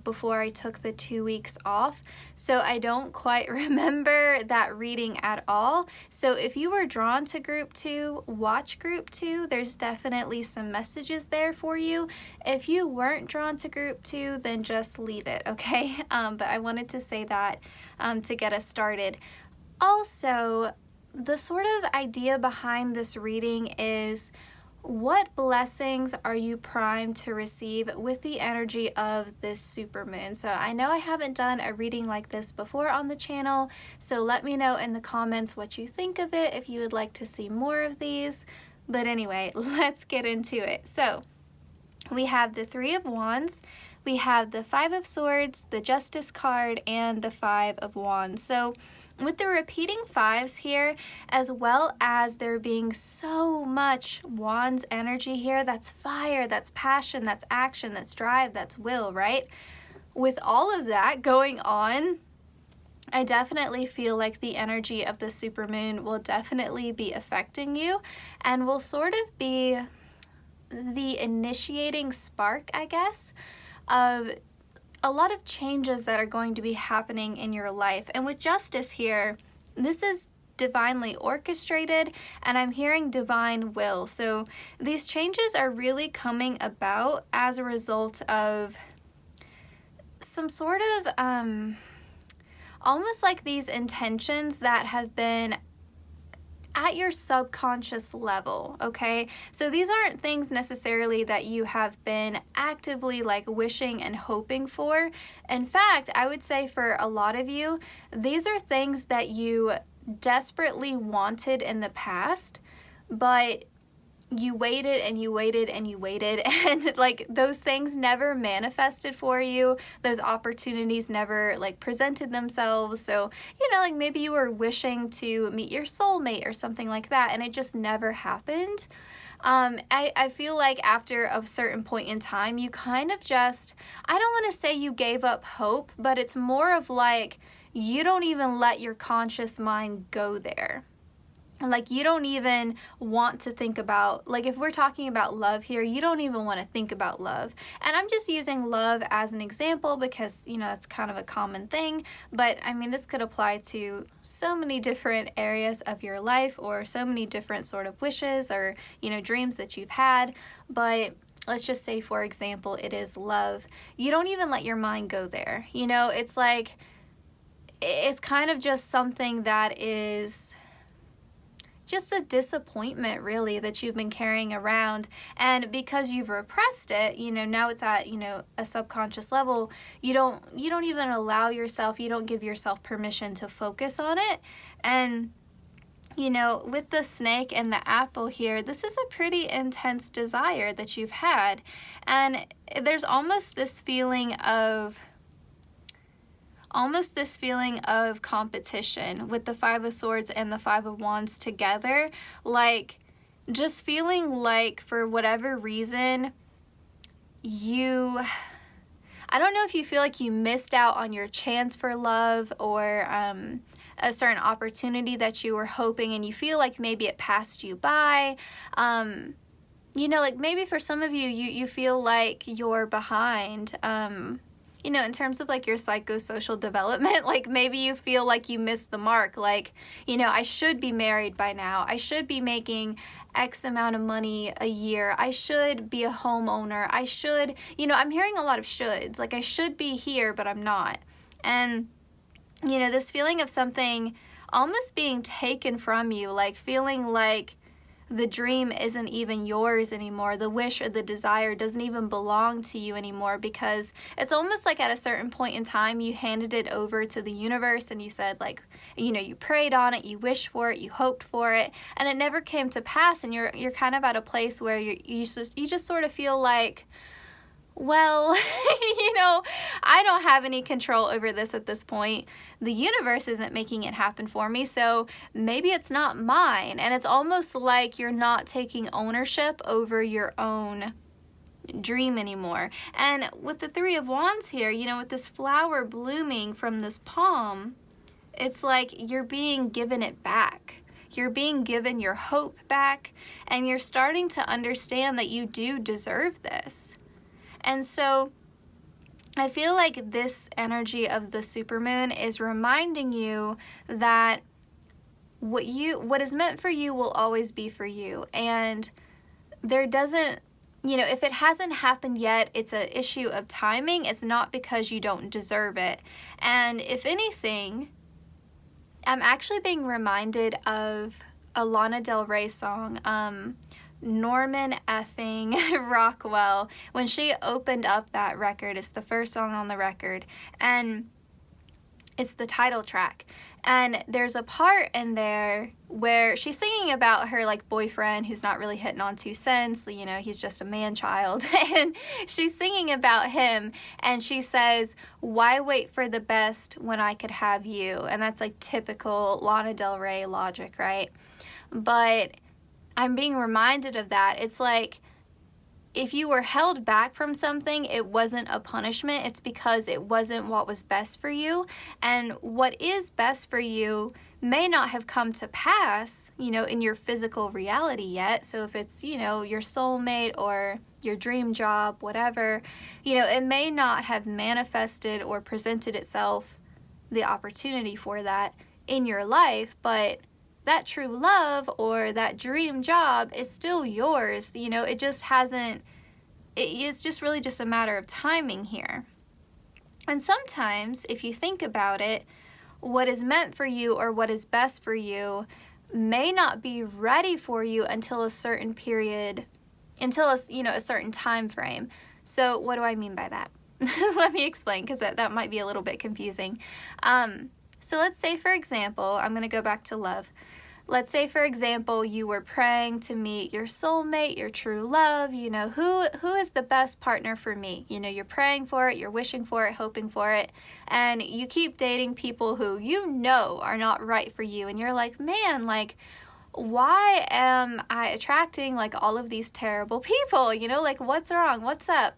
before I took the 2 weeks off. So I don't quite remember that reading at all. So if you were drawn to Group 2, watch Group 2. There's definitely some messages there for you. If you weren't drawn to Group 2, then just leave it, okay? But I wanted to say that to get us started. Also, the sort of idea behind this reading is, what blessings are you primed to receive with the energy of this supermoon? So I know I haven't done a reading like this before on the channel, so let me know in the comments what you think of it, if you would like to see more of these. But anyway, let's get into it. So we have the 3 of Wands, we have the 5 of Swords, the Justice card, and the 5 of Wands. So with the repeating 5s here, as well as there being so much Wands energy here, that's fire, that's passion, that's action, that's drive, that's will, right? With all of that going on, I definitely feel like the energy of the supermoon will definitely be affecting you and will sort of be the initiating spark, I guess, of a lot of changes that are going to be happening in your life. And with Justice here, this is divinely orchestrated, and I'm hearing divine will. So these changes are really coming about as a result of some sort of almost like these intentions that have been at your subconscious level, okay? So these aren't things necessarily that you have been actively like wishing and hoping for. In fact, I would say for a lot of you, these are things that you desperately wanted in the past, but you waited and you waited and you waited, and like those things never manifested for you. Those opportunities never like presented themselves. So, like maybe you were wishing to meet your soulmate or something like that, and it just never happened. I feel like after a certain point in time, you kind of just, I don't want to say you gave up hope, but it's more of like you don't even let your conscious mind go there. Like you don't even want to think about, like if we're talking about love here, you don't even want to think about love. And I'm just using love as an example because, that's kind of a common thing. But I mean, this could apply to so many different areas of your life or so many different sort of wishes or, dreams that you've had. But let's just say, for example, it is love. You don't even let your mind go there. It's like, it's kind of just something that is just a disappointment really that you've been carrying around, and because you've repressed it, now it's at a subconscious level, you don't even allow yourself, you don't give yourself permission to focus on it. And you know, with the snake and the apple here, this is a pretty intense desire that you've had. And there's almost this feeling of competition with the Five of Swords and the Five of Wands together. Like, just feeling like for whatever reason, I don't know if you feel like you missed out on your chance for love, or a certain opportunity that you were hoping, and you feel like maybe it passed you by. You know, like maybe for some of you, you feel like you're behind, you know, in terms of like your psychosocial development. Like maybe you feel like you missed the mark. Like, you know, I should be married by now. I should be making X amount of money a year. I should be a homeowner. I should, you know, I'm hearing a lot of shoulds. Like I should be here, but I'm not. And, you know, this feeling of something almost being taken from you, like feeling like the dream isn't even yours anymore. The wish or the desire doesn't even belong to you anymore, because it's almost like at a certain point in time you handed it over to the universe and you said, like, you know, you prayed on it, you wished for it, you hoped for it, and it never came to pass. And you're kind of at a place where you just sort of feel like, well, you know, I don't have any control over this at this point. The universe isn't making it happen for me, so maybe it's not mine. And it's almost like you're not taking ownership over your own dream anymore. And with the Three of Wands here, you know, with this flower blooming from this palm, it's like you're being given it back. You're being given your hope back, and you're starting to understand that you do deserve this. And so I feel like this energy of the supermoon is reminding you that what is meant for you will always be for you. And there doesn't, you know, if it hasn't happened yet, it's an issue of timing. It's not because you don't deserve it. And if anything, I'm actually being reminded of a Lana Del Rey song, Norman effing Rockwell, when she opened up that record. It's the first song on the record, and it's the title track. And there's a part in there where she's singing about her like boyfriend who's not really hitting on 2 cents, you know, he's just a man child. And she's singing about him, and she says, "Why wait for the best when I could have you?" And that's like typical Lana Del Rey logic, right? But I'm being reminded of that. It's like, if you were held back from something, it wasn't a punishment. It's because it wasn't what was best for you. And what is best for you may not have come to pass, you know, in your physical reality yet. So if it's, you know, your soulmate or your dream job, whatever, you know, it may not have manifested or presented itself, the opportunity for that in your life, but that true love or that dream job is still yours. You know, it just hasn't, it's just really just a matter of timing here. And sometimes, if you think about it, what is meant for you or what is best for you may not be ready for you until a certain period, until a, you know, a certain time frame. So what do I mean by that? Let me explain, because that might be a little bit confusing. So let's say, for example, I'm going to go back to love. Let's say, for example, you were praying to meet your soulmate, your true love, you know, who is the best partner for me? You know, you're praying for it, you're wishing for it, hoping for it, and you keep dating people who you know are not right for you, and you're like, man, like, why am I attracting, like, all of these terrible people? You know, like, what's wrong? What's up?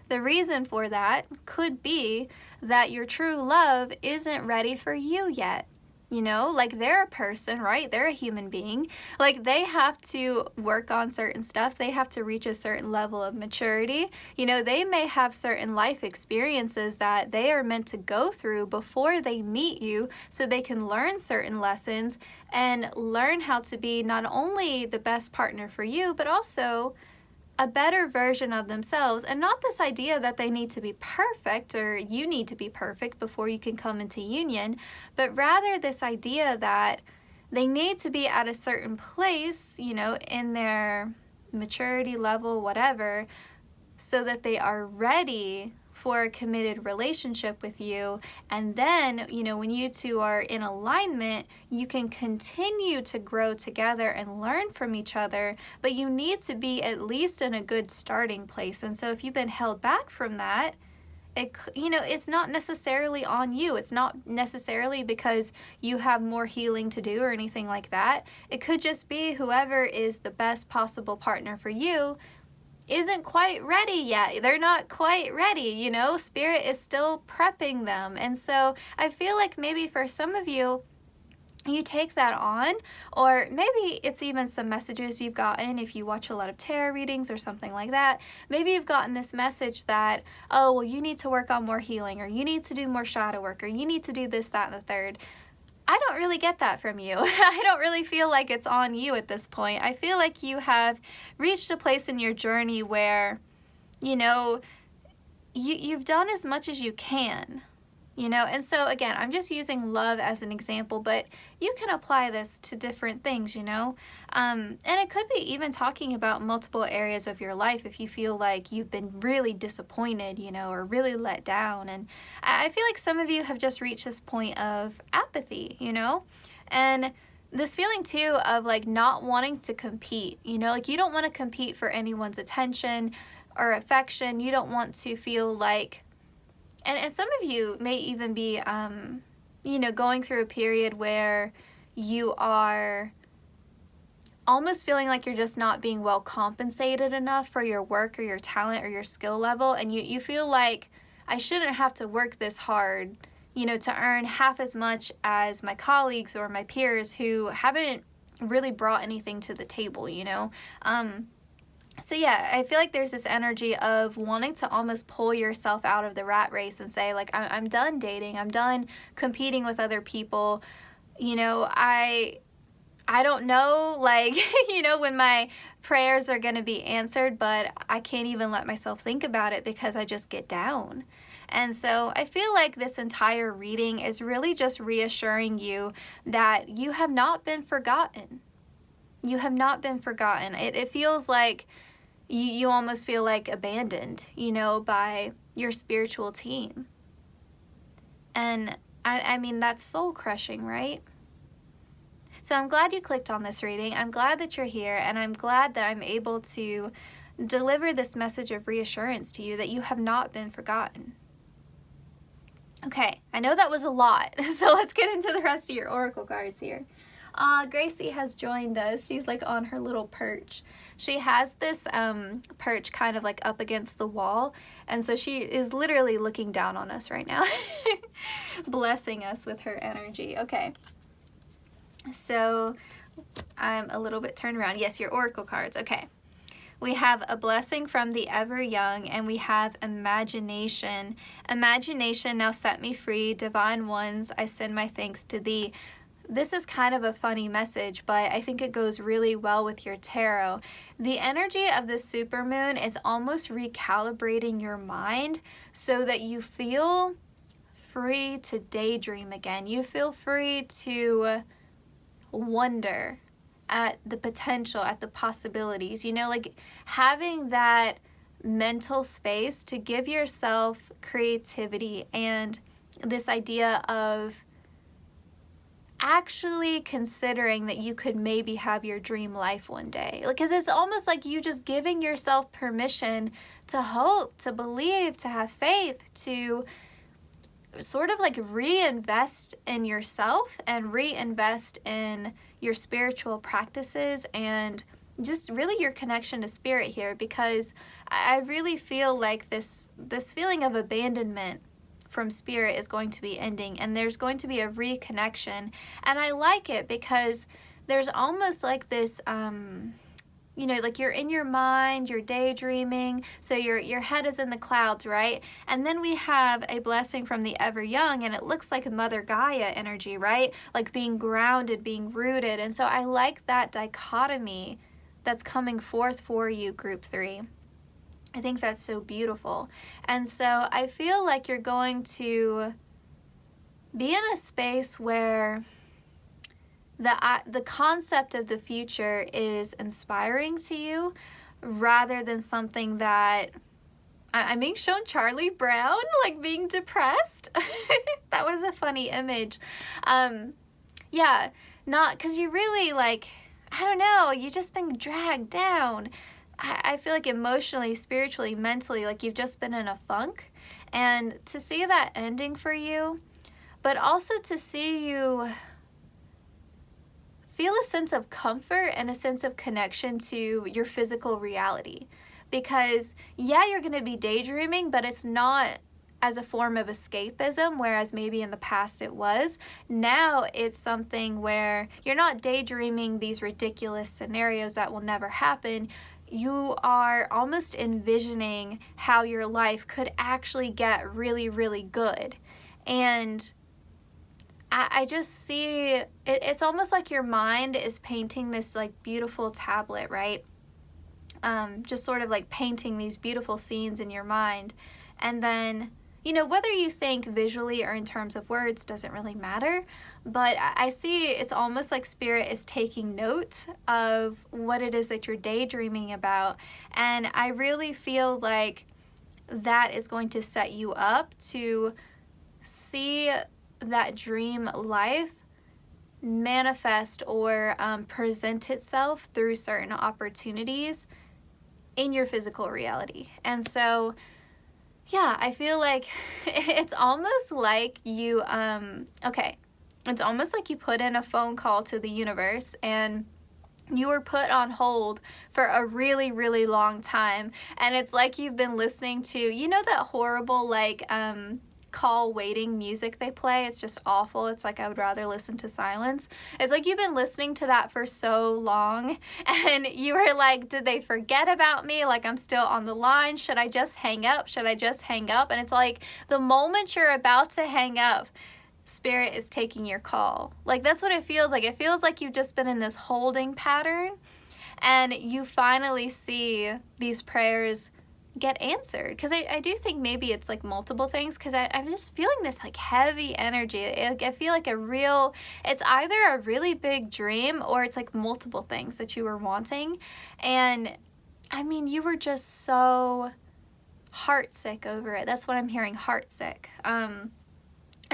The reason for that could be that your true love isn't ready for you yet. You know, like, they're a person, right? They're a human being. Like, they have to work on certain stuff. They have to reach a certain level of maturity. You know, they may have certain life experiences that they are meant to go through before they meet you, so they can learn certain lessons and learn how to be not only the best partner for you, but also a better version of themselves. And not this idea that they need to be perfect or you need to be perfect before you can come into union, but rather this idea that they need to be at a certain place, you know, in their maturity level, whatever, so that they are ready for a committed relationship with you. And then, you know, when you two are in alignment, you can continue to grow together and learn from each other, but you need to be at least in a good starting place. And so if you've been held back from that, it's not necessarily on you. It's not necessarily because you have more healing to do or anything like that. It could just be whoever is the best possible partner for you isn't quite ready yet. They're not quite ready, you know? Spirit is still prepping them. And so I feel like maybe for some of you, you take that on, or maybe it's even some messages you've gotten if you watch a lot of tarot readings or something like that. Maybe you've gotten this message that, oh, well, you need to work on more healing, or you need to do more shadow work, or you need to do this, that, and the third. I don't really get that from you. I don't really feel like it's on you at this point. I feel like you have reached a place in your journey where, you know, you've done as much as you can. You know, and so again, I'm just using love as an example, but you can apply this to different things, you know, and it could be even talking about multiple areas of your life if you feel like you've been really disappointed, you know, or really let down. And I feel like some of you have just reached this point of apathy, you know, and this feeling too of like not wanting to compete, you know, like you don't want to compete for anyone's attention or affection. You don't want to feel like, and some of you may even be, you know, going through a period where you are almost feeling like you're just not being well compensated enough for your work or your talent or your skill level. And you feel like I shouldn't have to work this hard, you know, to earn half as much as my colleagues or my peers who haven't really brought anything to the table, you know. So yeah, I feel like there's this energy of wanting to almost pull yourself out of the rat race and say, like, I'm done dating. I'm done competing with other people. You know, I don't know, like, you know, when my prayers are going to be answered, but I can't even let myself think about it because I just get down. And so I feel like this entire reading is really just reassuring you that you have not been forgotten. You have not been forgotten. It feels like you almost feel like abandoned, you know, by your spiritual team. And I mean, that's soul crushing, right? So I'm glad you clicked on this reading. I'm glad that you're here, and I'm glad that I'm able to deliver this message of reassurance to you that you have not been forgotten. Okay, I know that was a lot, so let's get into the rest of your oracle cards here. Gracie has joined us. She's like on her little perch. She has this perch kind of like up against the wall, and so she is literally looking down on us right now, blessing us with her energy. Okay, so I'm a little bit turned around. Yes, your oracle cards. Okay. We have a blessing from the ever young, and we have imagination. Imagination, now set me free. Divine ones, I send my thanks to thee. This is kind of a funny message, but I think it goes really well with your tarot. The energy of the supermoon is almost recalibrating your mind so that you feel free to daydream again. You feel free to wonder at the potential, at the possibilities, you know, like having that mental space to give yourself creativity and this idea of actually considering that you could maybe have your dream life one day. Because it's almost like you just giving yourself permission to hope, to believe, to have faith, to sort of like reinvest in yourself and reinvest in your spiritual practices and just really your connection to spirit here, because I really feel like this feeling of abandonment from spirit is going to be ending, and there's going to be a reconnection. And I like it because there's almost like this you know, like you're in your mind, you're daydreaming, so your head is in the clouds, right? And then we have a blessing from the ever young, and it looks like a Mother Gaia energy, right? Like being grounded, being rooted. And so I like that dichotomy that's coming forth for you, group 3. I think that's so beautiful. And so I feel like you're going to be in a space where the concept of the future is inspiring to you rather than something that I'm being shown Charlie Brown, like, being depressed. That was a funny image. Yeah, not, because you really, like, I don't know, you just been dragged down. I feel like emotionally, spiritually, mentally, like you've just been in a funk. And to see that ending for you, but also to see you feel a sense of comfort and a sense of connection to your physical reality. Because, yeah, you're going to be daydreaming, but it's not as a form of escapism, whereas maybe in the past it was. Now it's something where you're not daydreaming these ridiculous scenarios that will never happen. You are almost envisioning how your life could actually get really, really good. And I just see, it's almost like your mind is painting this like beautiful tablet, right? Just sort of like painting these beautiful scenes in your mind. And then, you know, whether you think visually or in terms of words doesn't really matter, but I see it's almost like Spirit is taking note of what it is that you're daydreaming about. And I really feel like that is going to set you up to see that dream life manifest or present itself through certain opportunities in your physical reality. And so, yeah, I feel like it's almost like you, it's almost like you put in a phone call to the universe and you were put on hold for a really, really long time. And it's like you've been listening to, you know, that horrible, like, call waiting music they play. It's just awful. It's like I would rather listen to silence. It's like you've been listening to that for so long and you were like, did they forget about me? Like, I'm still on the line. Should I just hang up? Should I just hang up? And it's like the moment you're about to hang up, Spirit is taking your call. Like, that's what it feels like. It feels like you've just been in this holding pattern and you finally see these prayers get answered. Because I do think maybe it's like multiple things, because I'm just feeling this like heavy energy. I feel like it's either a really big dream or it's like multiple things that you were wanting. And I mean, you were just so heartsick over it. That's what I'm hearing, heartsick. And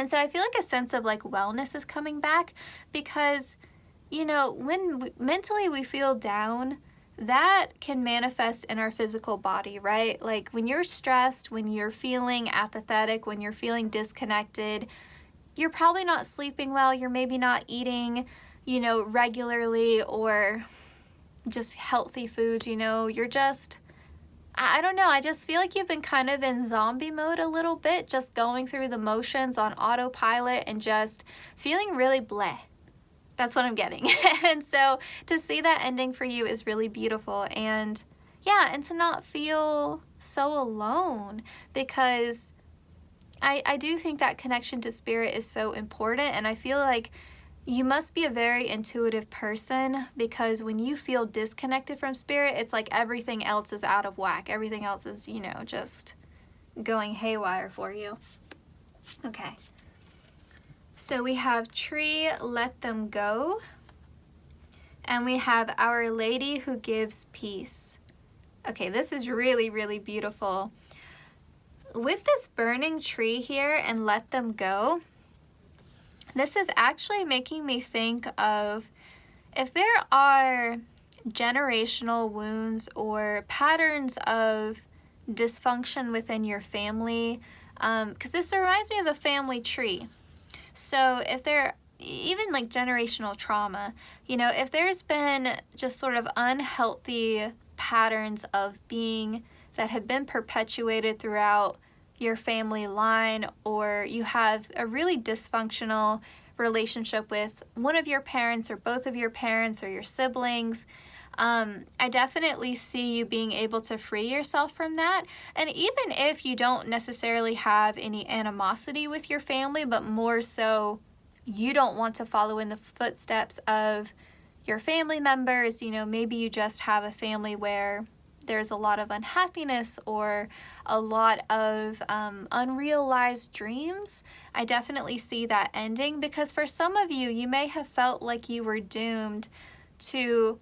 so I feel like a sense of like wellness is coming back, because, you know, when mentally we feel down, that can manifest in our physical body, right? Like when you're stressed, when you're feeling apathetic, when you're feeling disconnected, you're probably not sleeping well, you're maybe not eating, you know, regularly or just healthy foods, you know, you're just, I don't know, I just feel like you've been kind of in zombie mode a little bit, just going through the motions on autopilot and just feeling really bleh. That's what I'm getting. And so to see that ending for you is really beautiful. And yeah, and to not feel so alone, because I do think that connection to Spirit is so important. And I feel like you must be a very intuitive person, because when you feel disconnected from Spirit, it's like everything else is out of whack. Everything else is, you know, just going haywire for you. Okay. So we have Tree, Let Them Go, and we have Our Lady Who Gives Peace. Okay, this is really, really beautiful. With this burning tree here and Let Them Go, this is actually making me think of if there are generational wounds or patterns of dysfunction within your family, because this reminds me of a family tree. So if there, even like generational trauma, you know, if there's been just sort of unhealthy patterns of being that have been perpetuated throughout your family line, or you have a really dysfunctional relationship with one of your parents or both of your parents or your siblings, I definitely see you being able to free yourself from that. And even if you don't necessarily have any animosity with your family, but more so you don't want to follow in the footsteps of your family members, you know, maybe you just have a family where there's a lot of unhappiness or a lot of unrealized dreams, I definitely see that ending, because for some of you, you may have felt like you were doomed to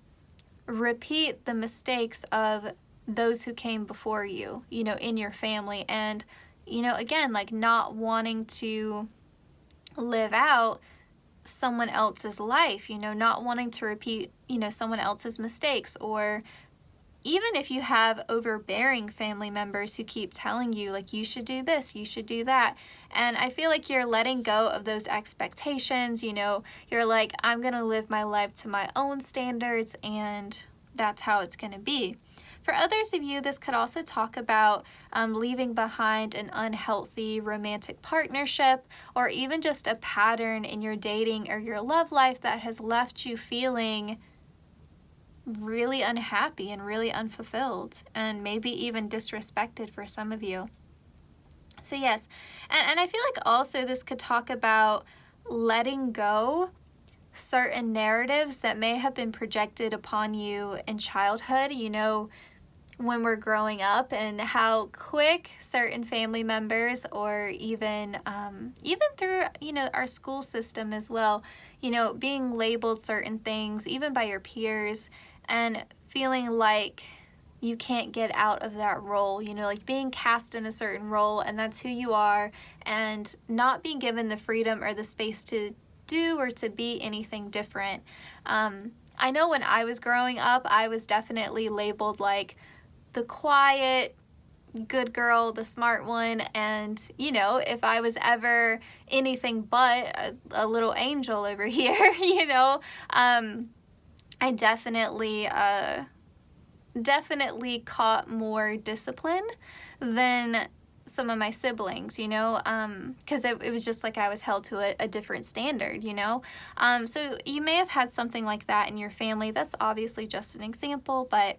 repeat the mistakes of those who came before you, you know, in your family. And, you know, again, like not wanting to live out someone else's life, you know, not wanting to repeat, you know, someone else's mistakes. Or even if you have overbearing family members who keep telling you, like, you should do this, you should do that. And I feel like you're letting go of those expectations, you know, you're like, I'm gonna live my life to my own standards, and that's how it's gonna be. For others of you, this could also talk about leaving behind an unhealthy romantic partnership, or even just a pattern in your dating or your love life that has left you feeling really unhappy and really unfulfilled, and maybe even disrespected for some of you. So yes, and I feel like also this could talk about letting go certain narratives that may have been projected upon you in childhood, you know, when we're growing up, and how quick certain family members, or even through, you know, our school system as well, you know, being labeled certain things, even by your peers, and feeling like you can't get out of that role, you know, like being cast in a certain role, and that's who you are, and not being given the freedom or the space to do or to be anything different. I know when I was growing up, I was definitely labeled like the quiet, good girl, the smart one, and, you know, if I was ever anything but a little angel over here, you know, I definitely caught more discipline than some of my siblings, you know, because it was just like I was held to a different standard, you know. So you may have had something like that in your family. That's obviously just an example, but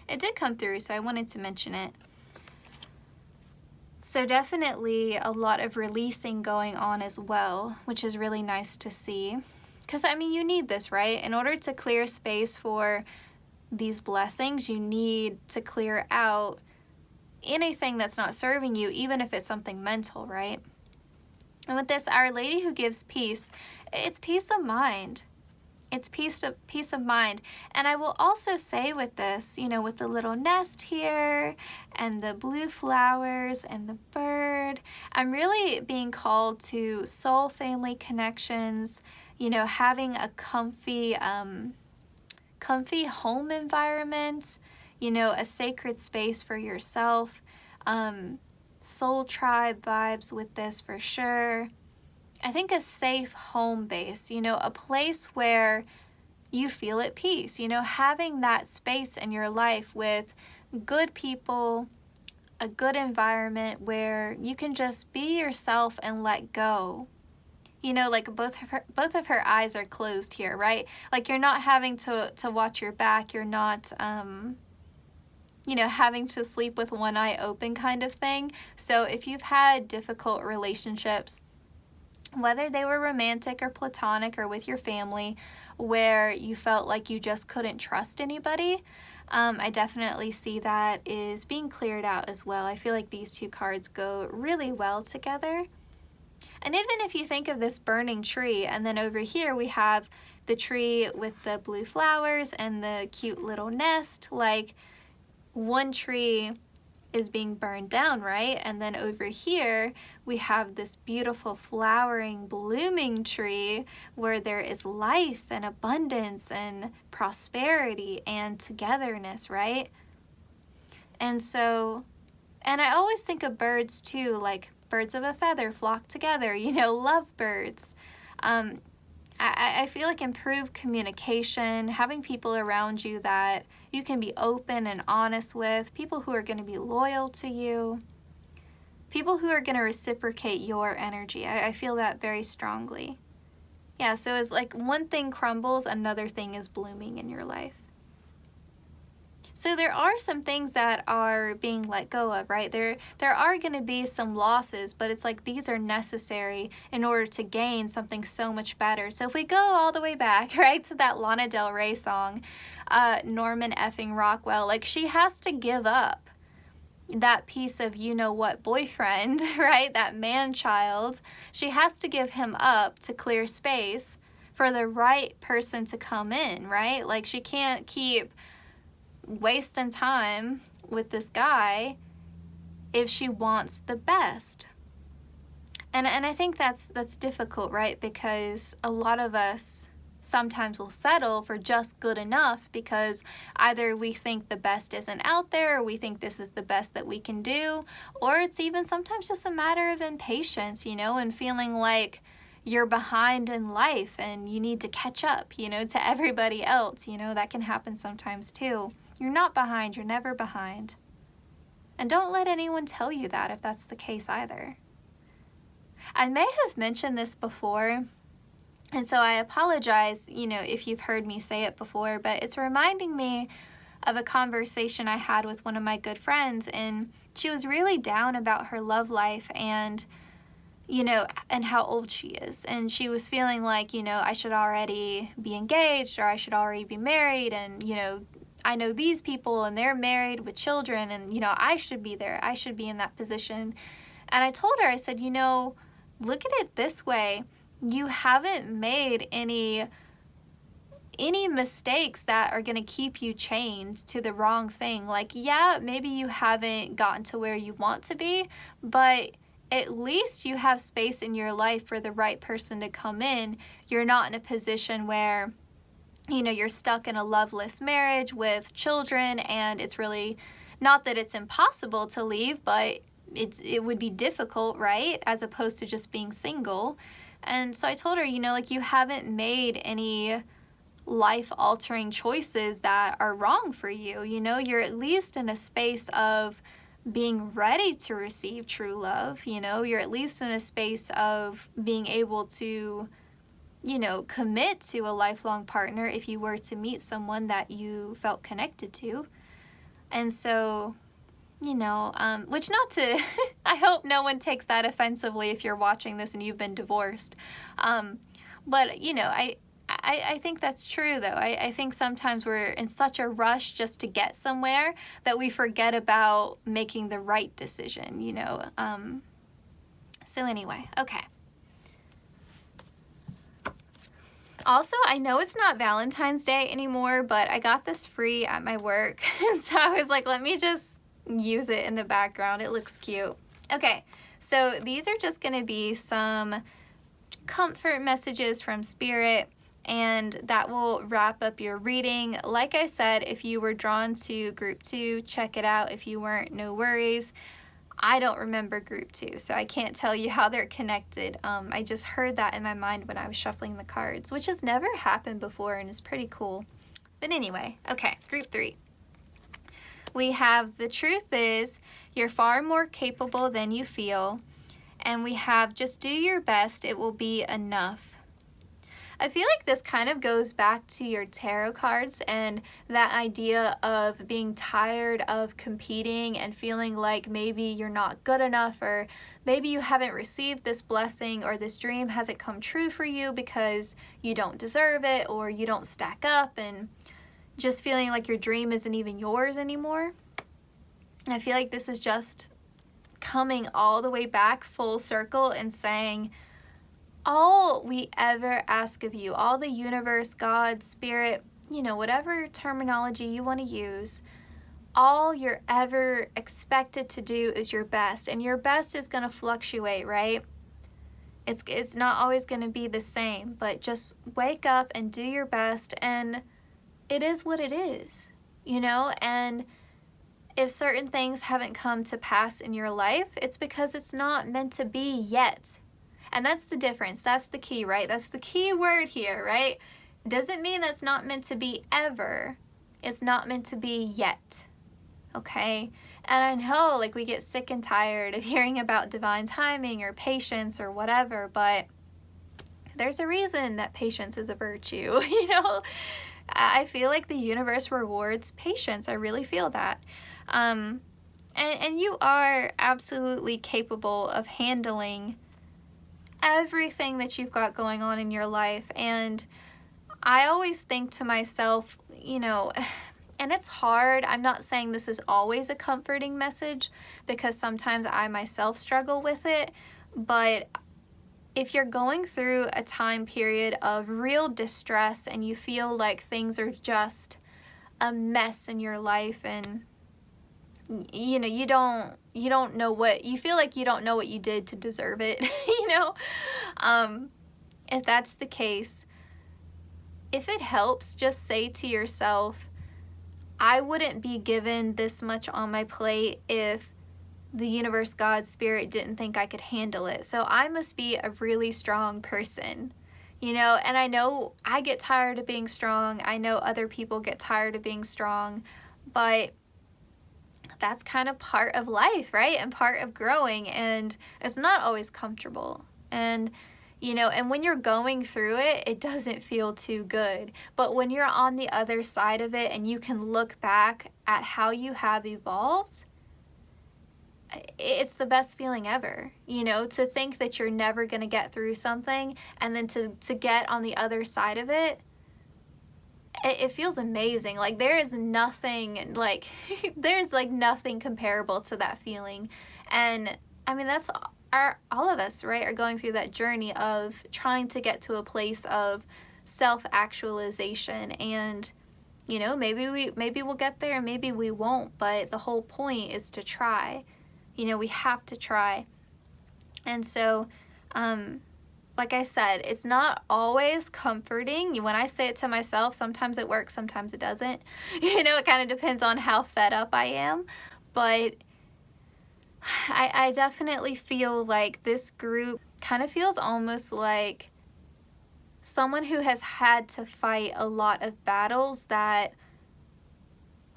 it did come through, so I wanted to mention it. So definitely a lot of releasing going on as well, which is really nice to see. Because, I mean, you need this, right? In order to clear space for these blessings, you need to clear out anything that's not serving you, even if it's something mental, right? And with this, Our Lady who gives peace, it's peace of mind. It's peace of mind. And I will also say with this, you know, with the little nest here and the blue flowers and the bird, I'm really being called to soul family connections, you know, having a comfy home environment, you know, a sacred space for yourself, soul tribe vibes with this for sure. I think a safe home base, you know, a place where you feel at peace, you know, having that space in your life with good people, a good environment where you can just be yourself and let go. You know, like both of her eyes are closed here, right? Like you're not having to watch your back, you're not, you know, having to sleep with one eye open kind of thing. So if you've had difficult relationships, whether they were romantic or platonic or with your family, where you felt like you just couldn't trust anybody, I definitely see that is being cleared out as well. I feel like these two cards go really well together. And even if you think of this burning tree, and then over here we have the tree with the blue flowers and the cute little nest, like one tree is being burned down, right? And then over here, we have this beautiful flowering, blooming tree where there is life and abundance and prosperity and togetherness, right? And so, and I always think of birds too, like birds of a feather flock together, you know, lovebirds. I feel like improved communication, having people around you that you can be open and honest with, people who are going to be loyal to you, people who are going to reciprocate your energy. I feel that very strongly. Yeah, so it's like one thing crumbles, another thing is blooming in your life. So there are some things that are being let go of, right? There are going to be some losses, but it's like these are necessary in order to gain something so much better. So if we go all the way back, right, to that Lana Del Rey song, Norman effing Rockwell, like she has to give up that piece of you-know-what boyfriend, right, that man-child. She has to give him up to clear space for the right person to come in, right? Like she can't keep wasting time with this guy if she wants the best? And I think that's difficult, right? Because a lot of us sometimes will settle for just good enough because either we think the best isn't out there, or we think this is the best that we can do, or it's even sometimes just a matter of impatience, you know, and feeling like you're behind in life and you need to catch up, you know, to everybody else. You know, that can happen sometimes too. You're not behind, you're never behind. And don't let anyone tell you that if that's the case either. I may have mentioned this before, and so I apologize, you know, if you've heard me say it before, but it's reminding me of a conversation I had with one of my good friends, and she was really down about her love life and, you know, and how old she is. And she was feeling like, you know, I should already be engaged, or I should already be married, and, you know, I know these people and they're married with children, and, you know, I should be there. I should be in that position. And I told her, I said, you know, look at it this way. You haven't made any mistakes that are going to keep you chained to the wrong thing. Like, yeah, maybe you haven't gotten to where you want to be, but at least you have space in your life for the right person to come in. You're not in a position where, you know, you're stuck in a loveless marriage with children, and it's really not that it's impossible to leave, but it would be difficult, right? As opposed to just being single. And so I told her, you know, like, you haven't made any life-altering choices that are wrong for you. You know, you're at least in a space of being ready to receive true love. You know, you're at least in a space of being able to, you know, commit to a lifelong partner if you were to meet someone that you felt connected to. And so, you know, which not to, I hope no one takes that offensively if you're watching this and you've been divorced. But, you know, I think that's true, though. I think sometimes we're in such a rush just to get somewhere that we forget about making the right decision, you know. So anyway, okay. Also, I know it's not Valentine's Day anymore, but I got this free at my work. So I was like, let me just use it in the background. It looks cute. Okay, so these are just going to be some comfort messages from Spirit, and that will wrap up your reading. Like I said, if you were drawn to group 2, check it out. If you weren't, no worries. I don't remember group 2, so I can't tell you how they're connected. I just heard that in my mind when I was shuffling the cards, which has never happened before and is pretty cool. But anyway, okay, group 3. We have the truth is you're far more capable than you feel, and we have just do your best, it will be enough. I feel like this kind of goes back to your tarot cards and that idea of being tired of competing and feeling like maybe you're not good enough, or maybe you haven't received this blessing, or this dream hasn't come true for you because you don't deserve it, or you don't stack up, and just feeling like your dream isn't even yours anymore. I feel like this is just coming all the way back full circle and saying, all we ever ask of you, all the universe, God, Spirit, you know, whatever terminology you want to use, all you're ever expected to do is your best. And your best is going to fluctuate, right? It's not always going to be the same, but just wake up and do your best, and it is what it is, you know? And if certain things haven't come to pass in your life, it's because it's not meant to be yet. And that's the difference. That's the key, right? That's the key word here, right? It doesn't mean that's not meant to be ever. It's not meant to be yet, okay? And I know, like, we get sick and tired of hearing about divine timing or patience or whatever, but there's a reason that patience is a virtue, you know? I feel like the universe rewards patience. I really feel that. And you are absolutely capable of handling everything that you've got going on in your life. And I always think to myself, you know, and it's hard. I'm not saying this is always a comforting message, because sometimes I myself struggle with it. But if you're going through a time period of real distress and you feel like things are just a mess in your life and you know, you don't know what, you feel like you don't know what you did to deserve it, you know? If that's the case, if it helps, just say to yourself, I wouldn't be given this much on my plate if the universe, God, spirit didn't think I could handle it. So I must be a really strong person, you know? And I know I get tired of being strong. I know other people get tired of being strong, but that's kind of part of life, right? And part of growing, and it's not always comfortable. And, you know, and when you're going through it, it doesn't feel too good. But when you're on the other side of it and you can look back at how you have evolved, it's the best feeling ever, you know, to think that you're never going to get through something and then to get on the other side of it. It feels amazing. Like there is nothing like there's like nothing comparable to that feeling. And I mean, that's all of us, right, are going through that journey of trying to get to a place of self-actualization. And you know, maybe we'll get there, maybe we won't, but the whole point is to try. You know, we have to try. And so like I said, it's not always comforting. When I say it to myself, sometimes it works, sometimes it doesn't. You know, it kind of depends on how fed up I am. But I definitely feel like this group kind of feels almost like someone who has had to fight a lot of battles that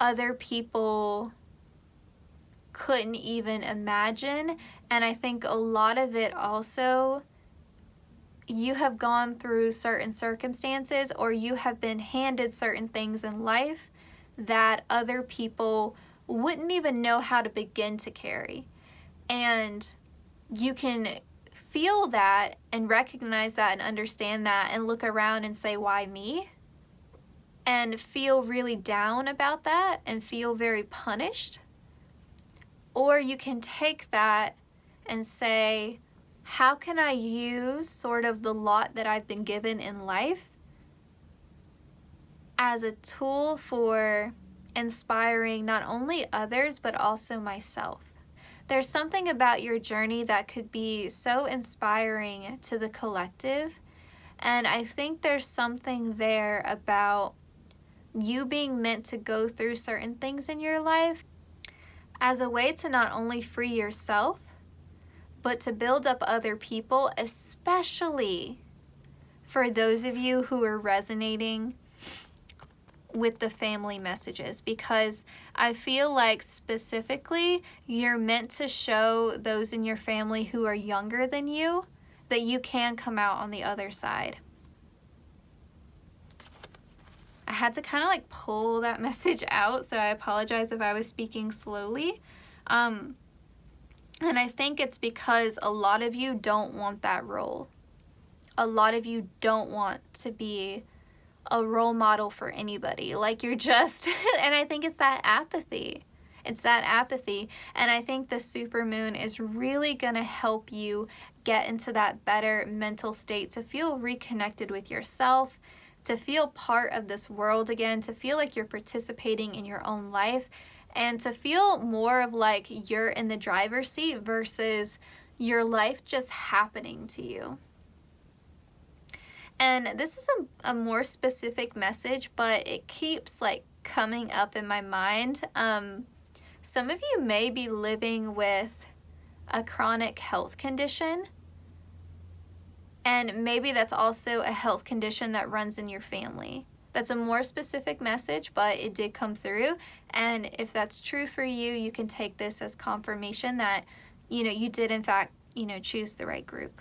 other people couldn't even imagine. And I think a lot of it also, you have gone through certain circumstances or you have been handed certain things in life that other people wouldn't even know how to begin to carry. And you can feel that and recognize that and understand that and look around and say, why me? And feel really down about that and feel very punished. Or you can take that and say, how can I use sort of the lot that I've been given in life as a tool for inspiring not only others, but also myself? There's something about your journey that could be so inspiring to the collective. And I think there's something there about you being meant to go through certain things in your life as a way to not only free yourself, but to build up other people, especially for those of you who are resonating with the family messages, because I feel like specifically you're meant to show those in your family who are younger than you that you can come out on the other side. I had to kind of like pull that message out, so I apologize if I was speaking slowly. And I think it's because a lot of you don't want that role. A lot of you don't want to be a role model for anybody. Like you're just, and I think it's that apathy. It's that apathy. And I think the supermoon is really gonna help you get into that better mental state to feel reconnected with yourself, to feel part of this world again, to feel like you're participating in your own life, and to feel more of like you're in the driver's seat versus your life just happening to you. And this is a more specific message, but it keeps like coming up in my mind. Some of you may be living with a chronic health condition, and maybe that's also a health condition that runs in your family. That's a more specific message, but it did come through. And if that's true for you, you can take this as confirmation that, you know, you did in fact, you know, choose the right group.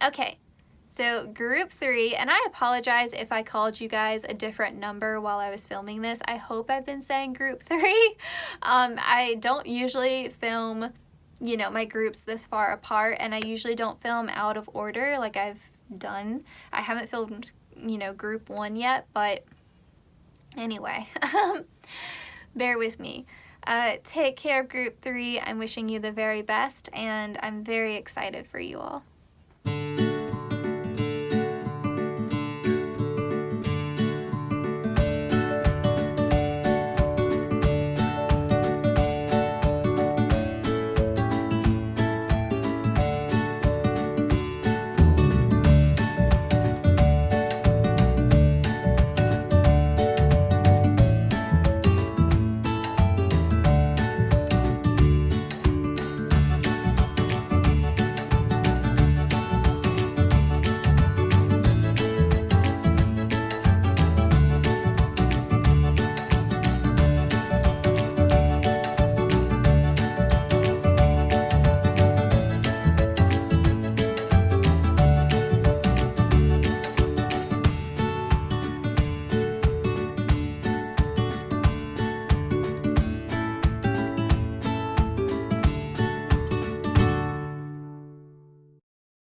Okay, so group 3, and I apologize if I called you guys a different number while I was filming this. I hope I've been saying group 3. I don't usually film, you know, my groups this far apart, and I usually don't film out of order like I've done. I haven't filmed, you know, group 1 yet, but anyway, bear with me. Take care of group 3. I'm wishing you the very best, and I'm very excited for you all.